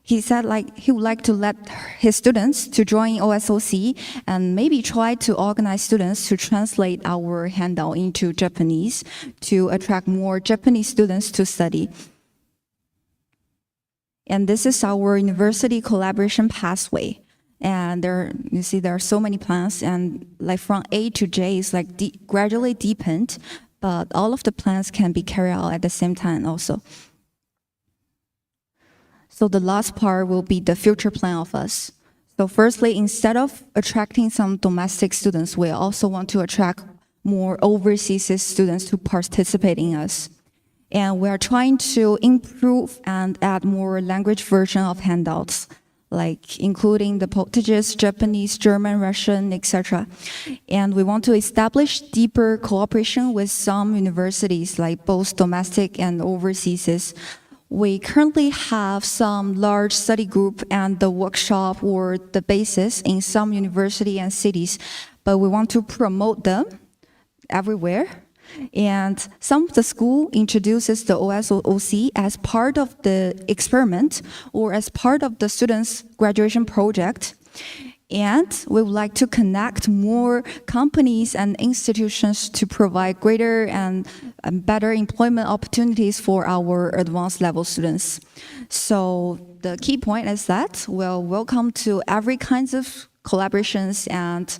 he said like he would like to let his students to join OSOC and maybe try to organize students to translate our handout into Japanese to attract more Japanese students to study. And this is our university collaboration pathway. And you see there are so many plans, and like from A to J is like gradually deepened, but all of the plans can be carried out at the same time also. So the last part will be the future plan of us. So firstly, instead of attracting some domestic students, we also want to attract more overseas students to participate in us. And we are trying to improve and add more language version of handouts, like including the Portuguese, Japanese, German, Russian, etc. And we want to establish deeper cooperation with some universities, like both domestic and overseas. We currently have some large study group and the workshop or the basis in some university and cities, but we want to promote them everywhere. And some of the school introduces the OSOC as part of the experiment or as part of the students' graduation project. And we would like to connect more companies and institutions to provide greater and better employment opportunities for our advanced level students. So the key point is that we're welcome to every kinds of collaborations and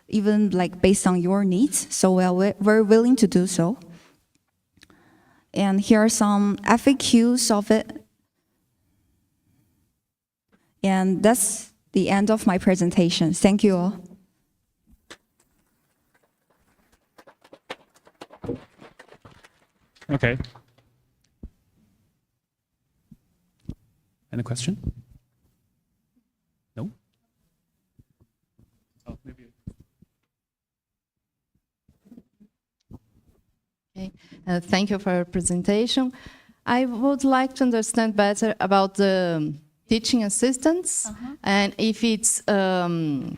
even like based on your needs. So we're very willing to do so. And here are some FAQs of it. And that's the end of my presentation. Thank you all. Okay. Any question? No? Oh, maybe. Okay. Thank you for your presentation. I would like to understand better about the teaching assistants and if it's in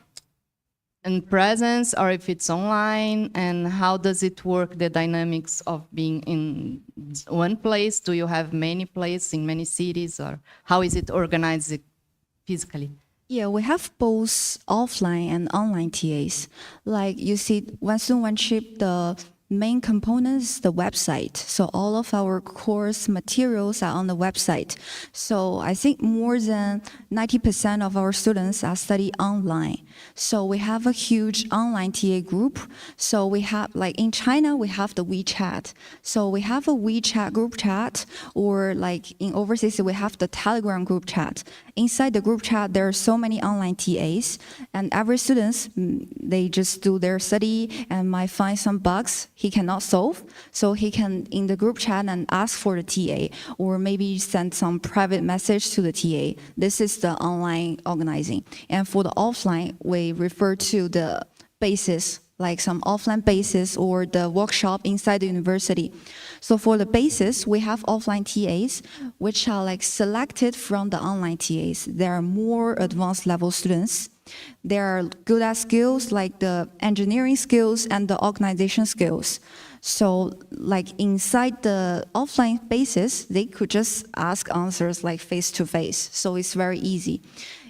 presence or if it's online, and how does it work, the dynamics of being in one place? Do you have many places in many cities, or how is it organized physically? Yeah, we have both offline and online TAs. Like you see, one student, one chip, the main component is the website. So all of our course materials are on the website. So I think more than 90% of our students are study online. So we have a huge online TA group. So we have, like in China, we have the WeChat. So we have a WeChat group chat, or like in overseas, we have the Telegram group chat. Inside the group chat, there are so many online TAs, and every students, they just do their study and might find some bugs he cannot solve. So he can, in the group chat, and ask for the TA, or maybe send some private message to the TA. This is the online organizing. And for the offline, we refer to the basis, like some offline basis or the workshop inside the university. So for the basis, we have offline TAs, which are like selected from the online TAs. There are more advanced level students. They are good at skills like the engineering skills and the organization skills. So like inside the offline basis, they could just ask answers like face to face. So it's very easy.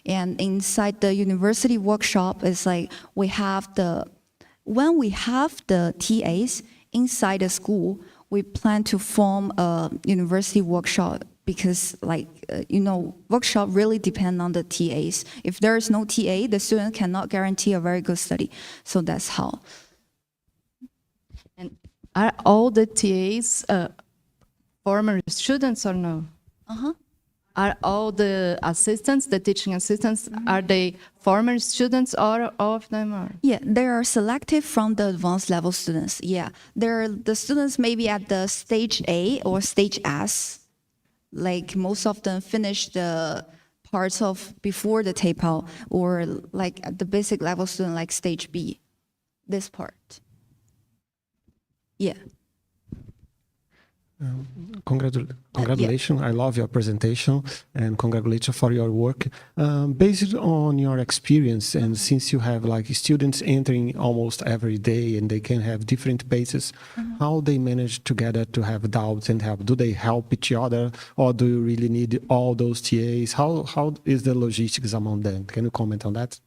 And inside the university workshop, it's like when we have the TAs inside the school, we plan to form a university workshop, because workshop really depend on the TAs. If there is no TA, the student cannot guarantee a very good study. So that's how. And are all the TAs former students or no? Are all the assistants, the teaching assistants, are they former students, or all of them are? Yeah, they are selected from the advanced level students. Yeah, they're the students maybe at the stage A or stage S. Like most of them finish the parts of before the tape out, or like at the basic level student like stage B, this part. Yeah. Congratulations. I love your presentation, and congratulations for your work. Based on your experience, and since you have like students entering almost every day and they can have different paces, how they manage together to have doubts and help? Do they help each other, or do you really need all those TAs? How is the logistics among them? Can you comment on that?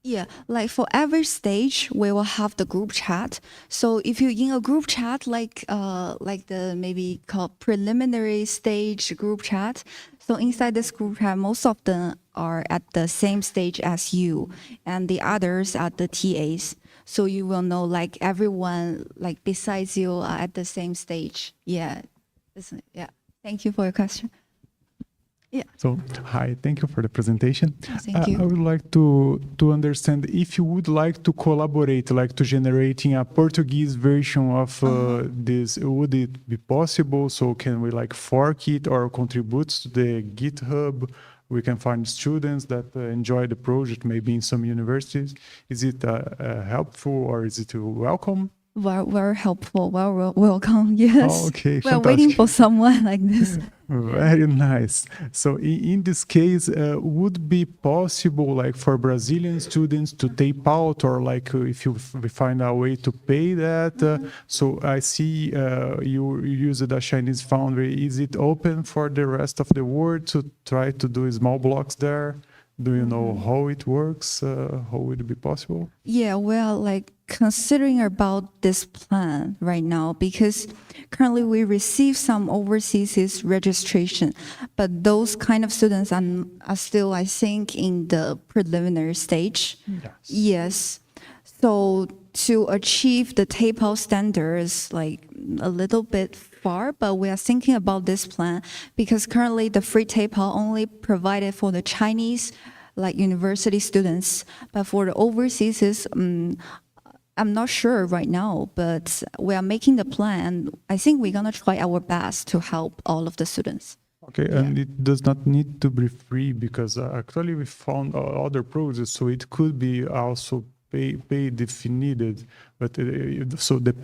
Yeah, like for every stage, we will have the group chat. So if you're in a group chat, like the maybe called preliminary stage group chat, so inside this group chat, most of them are at the same stage as you, and the others are the TAs. So you will know like everyone like besides you are at the same stage. Yeah, yeah. Thank you for your question. Yeah. So, hi, thank you for the presentation. Thank you. I would like to understand if you would like to collaborate, like to generating a Portuguese version of this, would it be possible? So can we like fork it or contribute to the GitHub? We can find students that enjoy the project, maybe in some universities. Is it helpful or is it welcome? Very helpful. Welcome. Yes. Oh, okay, We're waiting fantastic. for someone like this. Very nice. So in this case, would be possible like for Brazilian students to tape out or like if we find a way to pay that? So I see you used a Chinese foundry. Is it open for the rest of the world to try to do small blocks there? Do you know how it works? How would it be possible? Yeah, well, like considering about this plan right now, because currently we receive some overseas registration, but those kind of students are still, I think, in the preliminary stage. Yes. So to achieve the tape-out standards, like a little bit far, but we are thinking about this plan because currently the free tape-out only provided for the Chinese, like university students, but for the overseas, I'm not sure right now, but we are making the plan. I think we're gonna try our best to help all of the students. Okay, and it does not need to be free because actually we found other projects, so it could be also paid if needed. But so the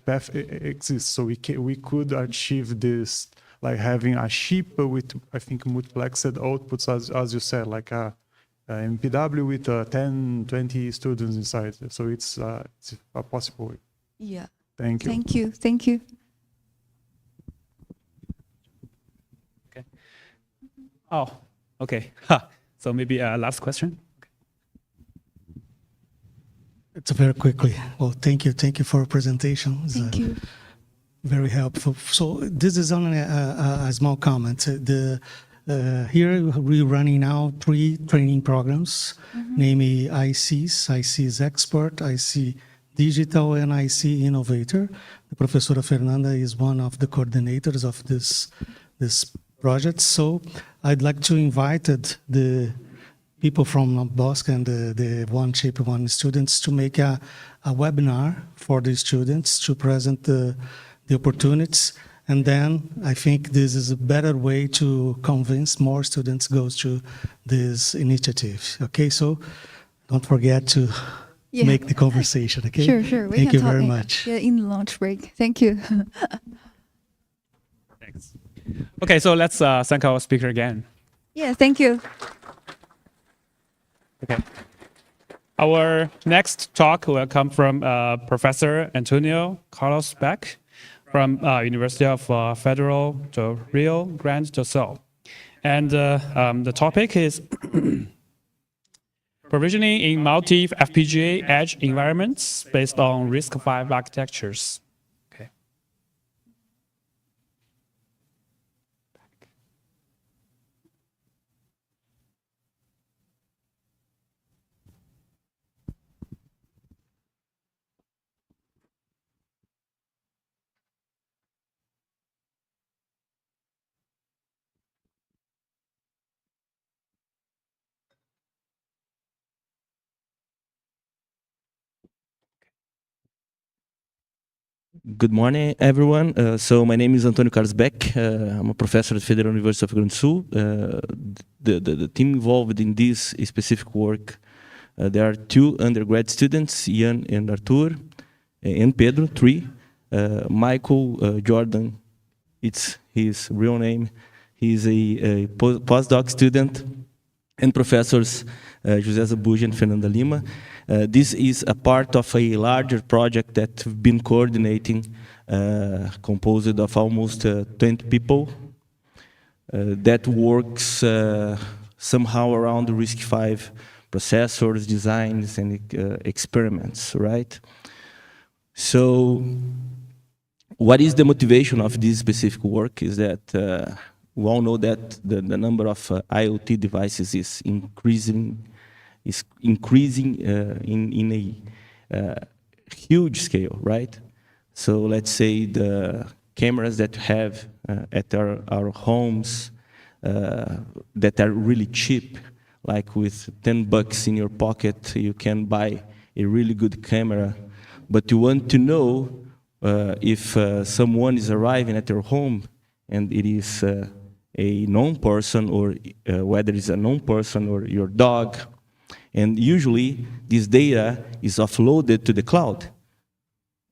path exists, so we could achieve this like having a chip with I think multiplexed outputs as you said, like a MPW with 10, 20 students inside. So it's a possible way. Yeah. Thank you. Thank you. Thank you. Okay. Oh, okay. So maybe last question. It's very quickly. Well, thank you. Thank you for your presentation. It's, Thank you. very helpful. So this is only a small comment. Here we're running now 3 training programs, namely ICs Expert, IC Digital, and IC Innovator. The Professora Fernanda is one of the coordinators of this project. So I'd like to invite the people from Bosque and the One Chip One students to make a webinar for the students to present the opportunities. And then I think this is a better way to convince more students go to this initiative. Okay, so don't forget to make the conversation, okay? Sure. We Thank can you talk very in- much. Yeah, in the lunch break. Thank you. Thanks. Okay, so let's thank our speaker again. Yeah, thank you. Okay. Our next talk will come from Professor Antonio Carlos Beck from University of Federal do Rio Grande do Sul. And the topic is provisioning in multi-FPGA edge environments based on RISC-V architectures. Okay. Good morning, everyone. So my name is Antonio Carlos Beck. I'm a professor at Federal University of Rio Grande do Sul. The team involved in this specific work, there are 2 undergrad students, Ian and Arthur, and Pedro, 3. Michael Jordan, it's his real name. He's a postdoc student, and professors José Azambuja and Fernanda Lima. This is a part of a larger project that we've been coordinating, composed of almost 20 people, that works somehow around the RISC-V processors, designs, and experiments, right? So what is the motivation of this specific work is that we all know that the number of IoT devices is increasing in a huge scale, right? So let's say the cameras that we have at our homes, that are really cheap, like with $10 in your pocket, you can buy a really good camera. But you want to know if someone is arriving at your home and it is a known person, or whether it's a known person or your dog. And usually this data is offloaded to the cloud.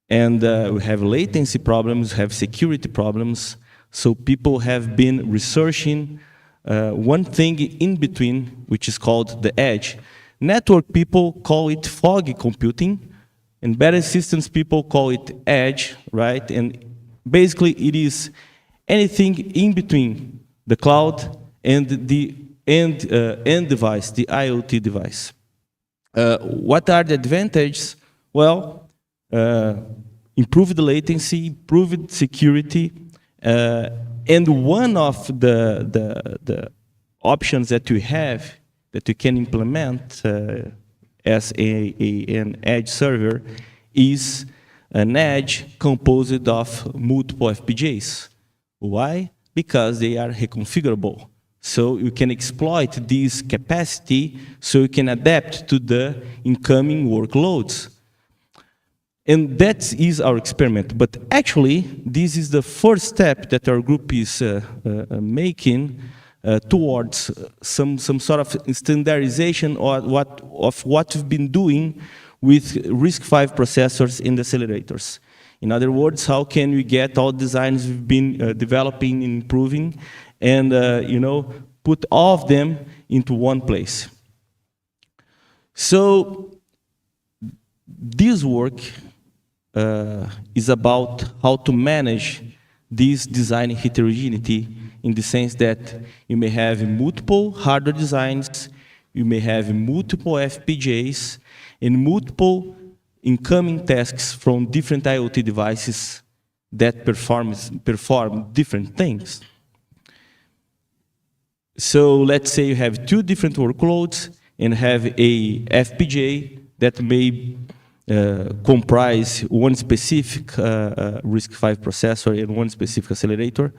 And we have latency problems, have security problems. So people have been researching one thing in between, which is called the edge. Network people call it foggy computing. Embedded systems people call it edge, right? And basically it is anything in between the cloud and the end device, the IoT device. What are the advantages? Well, improved latency, improved security, and one of the options that you have that you can implement as an edge server is an edge composed of multiple FPGAs. Why? Because they are reconfigurable. So you can exploit this capacity so you can adapt to the incoming workloads. And that is our experiment. But actually, this is the first step that our group is making towards some sort of standardization of what we've been doing with RISC-V processors in the accelerators. In other words, how can we get all designs we've been developing and improving, and put all of them into one place. So this work is about how to manage this design heterogeneity, in the sense that you may have multiple hardware designs, you may have multiple FPGAs, and multiple incoming tasks from different IoT devices that perform different things. So let's say you have two different workloads and have a FPGA that may comprise one specific RISC-V processor and one specific accelerator.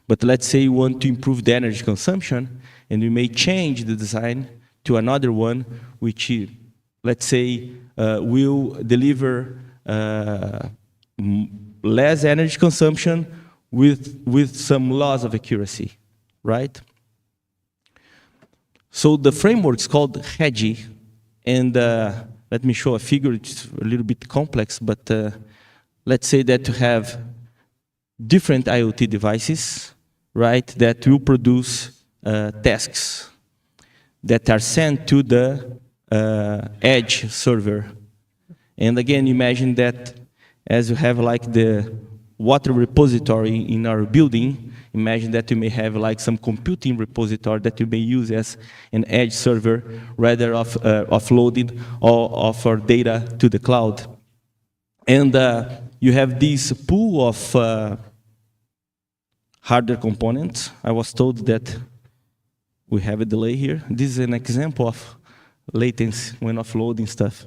But let's say you want to improve the energy consumption, and you may change the design to another one, which, let's say, will deliver less energy consumption with some loss of accuracy, right? So the framework is called HEGI, and let me show a figure. It's a little bit complex, but let's say that you have different IoT devices, right, that will produce tasks that are sent to the edge server. And again, imagine that as you have like the water repository in our building, imagine that you may have like some computing repository that you may use as an edge server, rather of offloading all of our data to the cloud. And you have this pool of hardware components. I was told that we have a delay here. This is an example of latency when offloading stuff.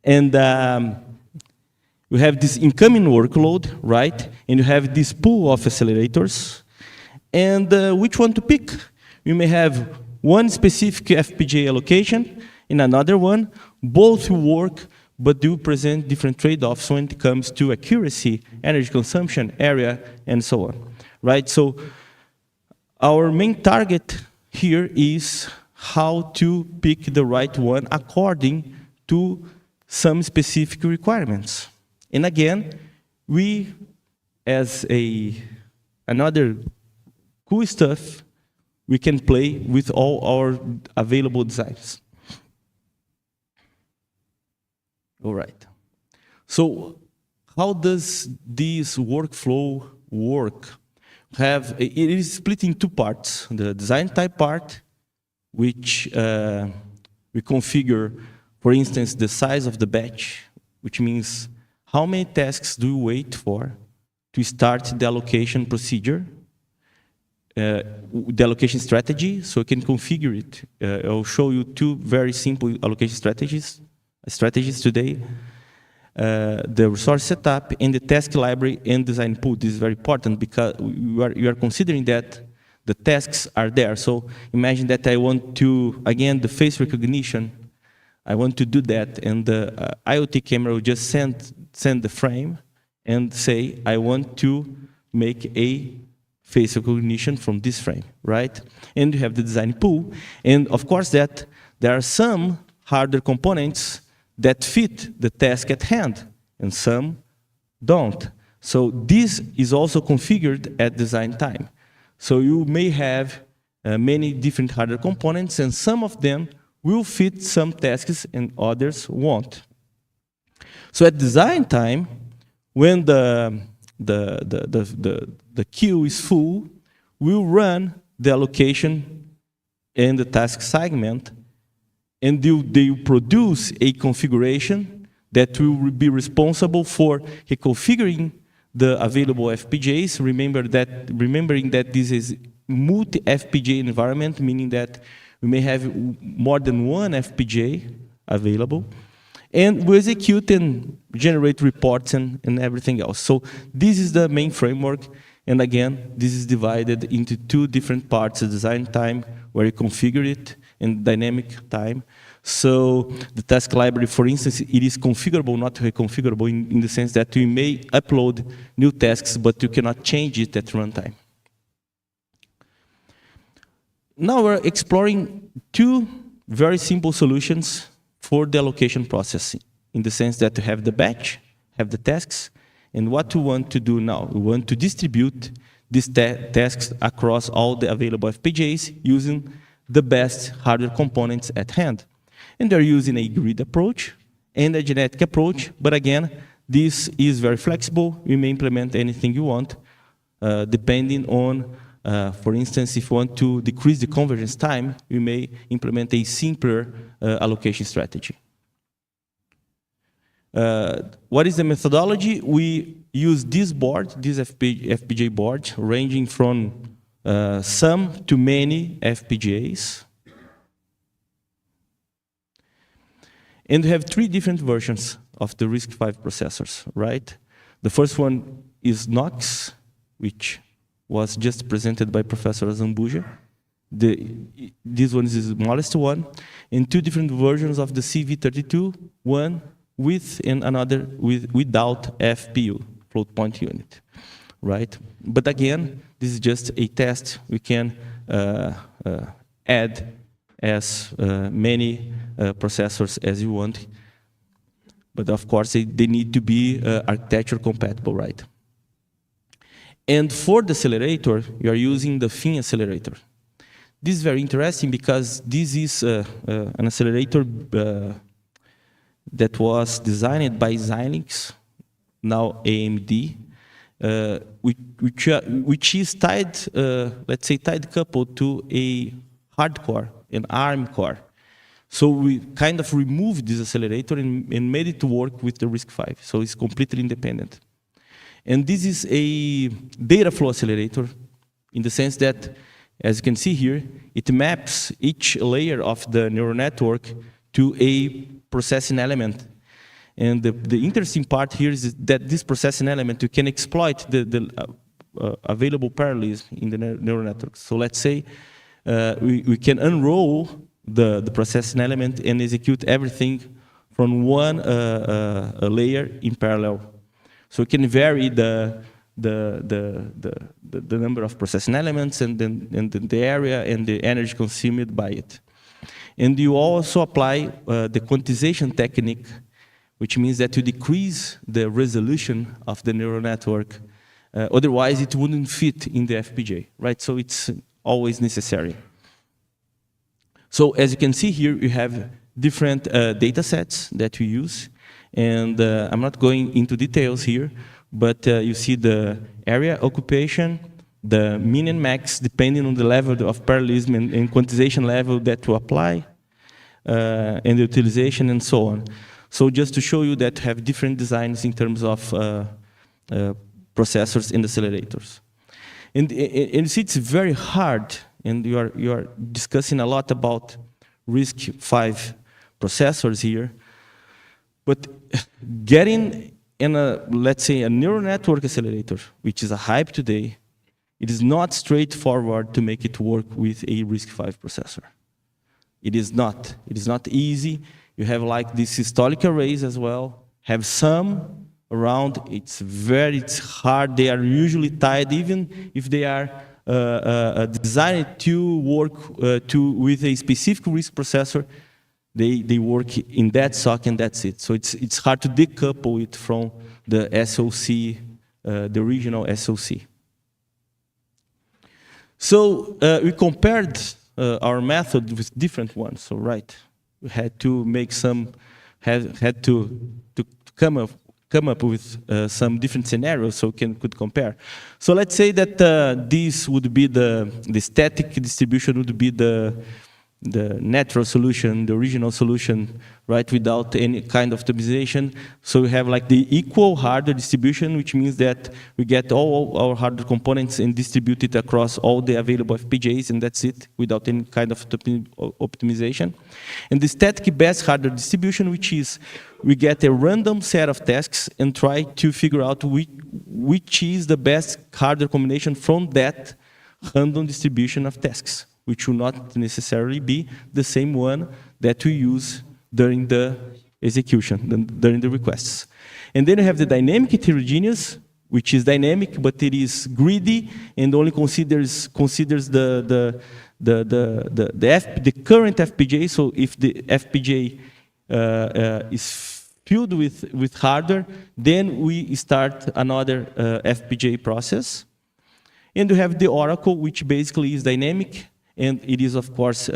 And we have this incoming workload, right? And you have this pool of accelerators. And which one to pick? You may have one specific FPGA allocation and another one. Both will work, but do present different trade-offs when it comes to accuracy, energy consumption, area, and so on, right? So our main target here is how to pick the right one according to some specific requirements. And again, we, as another cool stuff, we can play with all our available designs. All right. So how does this workflow work? It is split in two parts. The design type part, which we configure, for instance, the size of the batch, which means how many tasks do we wait for to start the allocation procedure, the allocation strategy, so we can configure it. I'll show you two very simple allocation strategies today. The resource setup and the task library and design pool. This is very important because you are considering that the tasks are there. So imagine that I want to, again, the face recognition, I want to do that, and the IoT camera will just send the frame and say, I want to make a face recognition from this frame, right? And you have the design pool. And of course that there are some hardware components that fit the task at hand, and some don't. So this is also configured at design time. So you may have many different hardware components, and some of them will fit some tasks and others won't. So at design time, when the queue is full, we'll run the allocation and the task segment, and they will produce a configuration that will be responsible for reconfiguring the available FPGAs. Remembering that this is multi-FPGA environment, meaning that we may have more than one FPGA available, and we execute and generate reports and everything else. So this is the main framework, and again, this is divided into two different parts: the design time, where you configure it, and dynamic time. So the task library, for instance, it is configurable, not reconfigurable, in the sense that you may upload new tasks, but you cannot change it at runtime. Now we're exploring two very simple solutions for the allocation process, in the sense that you have the batch, have the tasks, and what we want to do now, we want to distribute these tasks across all the available FPGAs using the best hardware components at hand. And they're using a grid approach and a genetic approach, but again, this is very flexible. You may implement anything you want, depending on, for instance, if you want to decrease the convergence time, you may implement a simpler allocation strategy. What is the methodology? We use this board, this FPGA board, ranging from some to many FPGAs. And we have three different versions of the RISC-V processors, right? The first one is Knox, which was just presented by Professor Azambuja. This one is the smallest one. And two different versions of the CV32, one with and another without FPU, float point unit, right? But again, this is just a test. We can add as many processors as you want. But of course, they need to be architecture compatible, right? And for the accelerator, you are using the FIN accelerator. This is very interesting because this is an accelerator that was designed by Xilinx, now AMD, which is tied, let's say, tied coupled to a hard core, an ARM core. So we kind of removed this accelerator and made it to work with the RISC-V. So it's completely independent. And this is a data flow accelerator in the sense that, as you can see here, it maps each layer of the neural network to a processing element. And the interesting part here is that this processing element, you can exploit the available parallelism in the neural network. So let's say we can unroll the processing element and execute everything from one layer in parallel. So we can vary the number of processing elements and the area and the energy consumed by it. And you also apply the quantization technique, which means that you decrease the resolution of the neural network. Otherwise, it wouldn't fit in the FPGA, right? So it's always necessary. So as you can see here, you have different data sets that we use. And I'm not going into details here, but you see the area occupation, the min and max, depending on the level of parallelism and quantization level that you apply, and the utilization and so on. So just to show you that have different designs in terms of processors and accelerators. And you see it's very hard, and you are discussing a lot about RISC-V processors here, but getting in let's say, a neural network accelerator, which is a hype today, it is not straightforward to make it work with a RISC-V processor. It is not. It is not easy. You have like these systolic arrays as well, have some around. It's hard. They are usually tied, even if they are designed to work with a specific RISC processor. They work in that socket and that's it. So it's hard to decouple it from the SoC, the original SoC. So we compared our method with different ones. So we had to make had to come up with some different scenarios so we could compare. So let's say that this would be the static distribution would be the natural solution, the original solution, right, without any kind of optimization. So we have like the equal hardware distribution, which means that we get all our hardware components and distribute it across all the available FPGAs, and that's it, without any kind of optimization. And the static best hardware distribution, which is we get a random set of tasks and try to figure out which is the best hardware combination from that random distribution of tasks, which will not necessarily be the same one that we use during the execution, during the requests. And then you have the dynamic heterogeneous, which is dynamic, but it is greedy and only considers the current FPGA. So if the FPGA is filled with hardware, then we start another FPGA process. And we have the Oracle, which basically is dynamic, and it is, of course,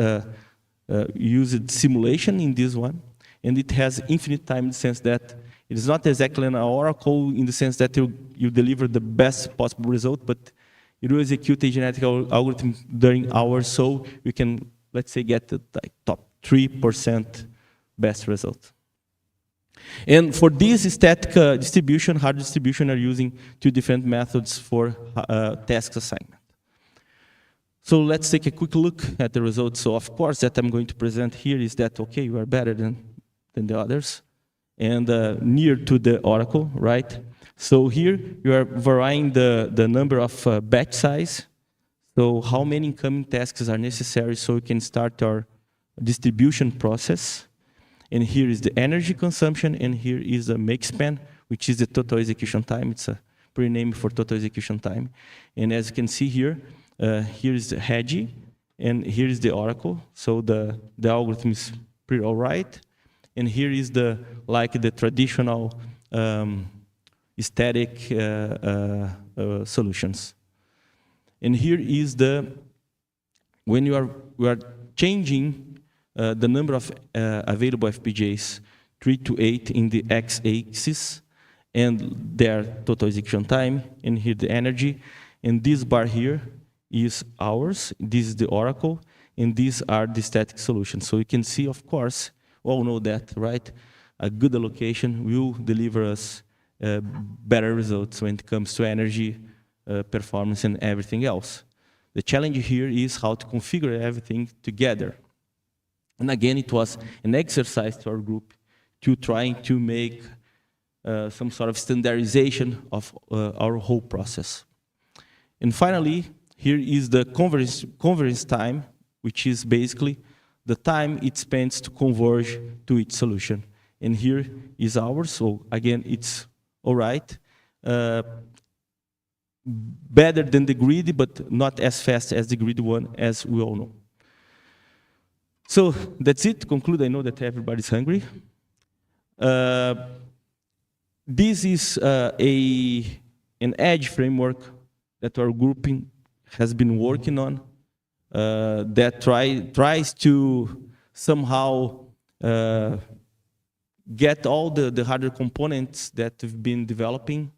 used simulation in this one. And it has infinite time in the sense that it is not exactly an Oracle in the sense that you deliver the best possible result, but it will execute a genetic algorithm during hours, so we can, let's say, get the top 3% best result. And for this static distribution, hard distribution are using two different methods for task assignment. So let's take a quick look at the results. So of course, that I'm going to present here is that, okay, you are better than the others and near to the Oracle, right? So here you are varying the number of batch size. So how many incoming tasks are necessary so we can start our distribution process. And here is the energy consumption, and here is the make span, which is the total execution time. It's a pretty name for total execution time. And as you can see here, here is the Hedgie, and here is the Oracle. So the algorithm is pretty all right. And here is the traditional static solutions. And here is when you are changing the number of available FPGAs 3 to 8 in the x-axis, and their total execution time, and here the energy, and this bar here is ours, this is the Oracle, and these are the static solutions. So you can see, of course, we all know that, right? A good allocation will deliver us better results when it comes to energy, performance, and everything else. The challenge here is how to configure everything together. And again, it was an exercise to our group to trying to make some sort of standardization of our whole process. And finally, here is the convergence time, which is basically the time it spends to converge to its solution. And here is ours, so again, it's all right. Better than the greedy, but not as fast as the greedy one, as we all know. So that's it. To conclude, I know that everybody's hungry. This is an edge framework that our grouping has been working on that tries to somehow get all the hardware components that we've been developing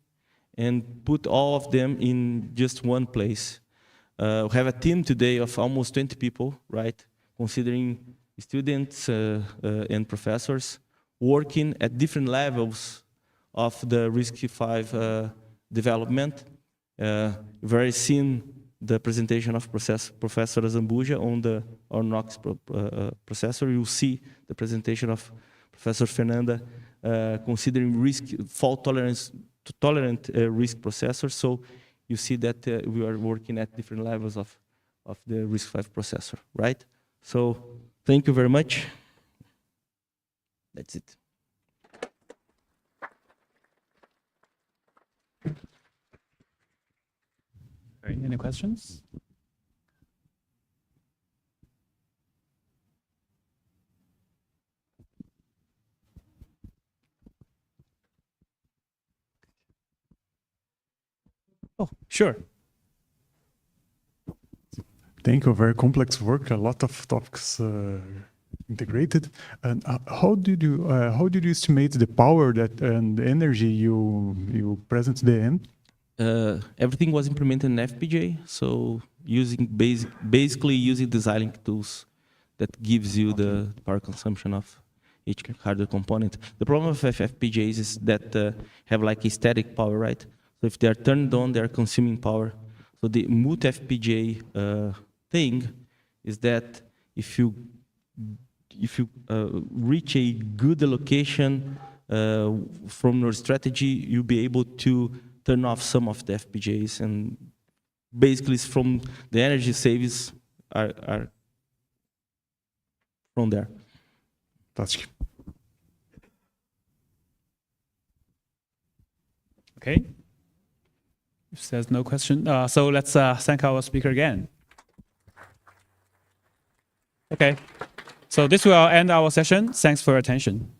and put all of them in just one place. We have a team today of almost 20 people, right? Considering students and professors working at different levels of the RISC-V development. You've already seen the presentation of Professor Azambuja on the Knox processor. You'll see the presentation of Professor Fernanda considering fault tolerant RISC processors. So you see that we are working at different levels of the RISC-V processor, right? So thank you very much. That's it. All right, any questions? Oh, sure. Thank you. Very complex work. A lot of topics integrated. And how did you estimate the power that and the energy you present at the end? Everything was implemented in FPGA, so using basically using the Xilinx tools that gives you the power consumption of each hardware component. The problem with FPGAs is that have like a static power, right? So if they are turned on, they are consuming power. So the multi-FPGA thing is that if you reach a good allocation from your strategy, you'll be able to turn off some of the FPGAs, and basically it's from the energy saves are from there. Fantastic. Okay. If there's no question, so let's thank our speaker again. Okay. So this will end our session. Thanks for your attention.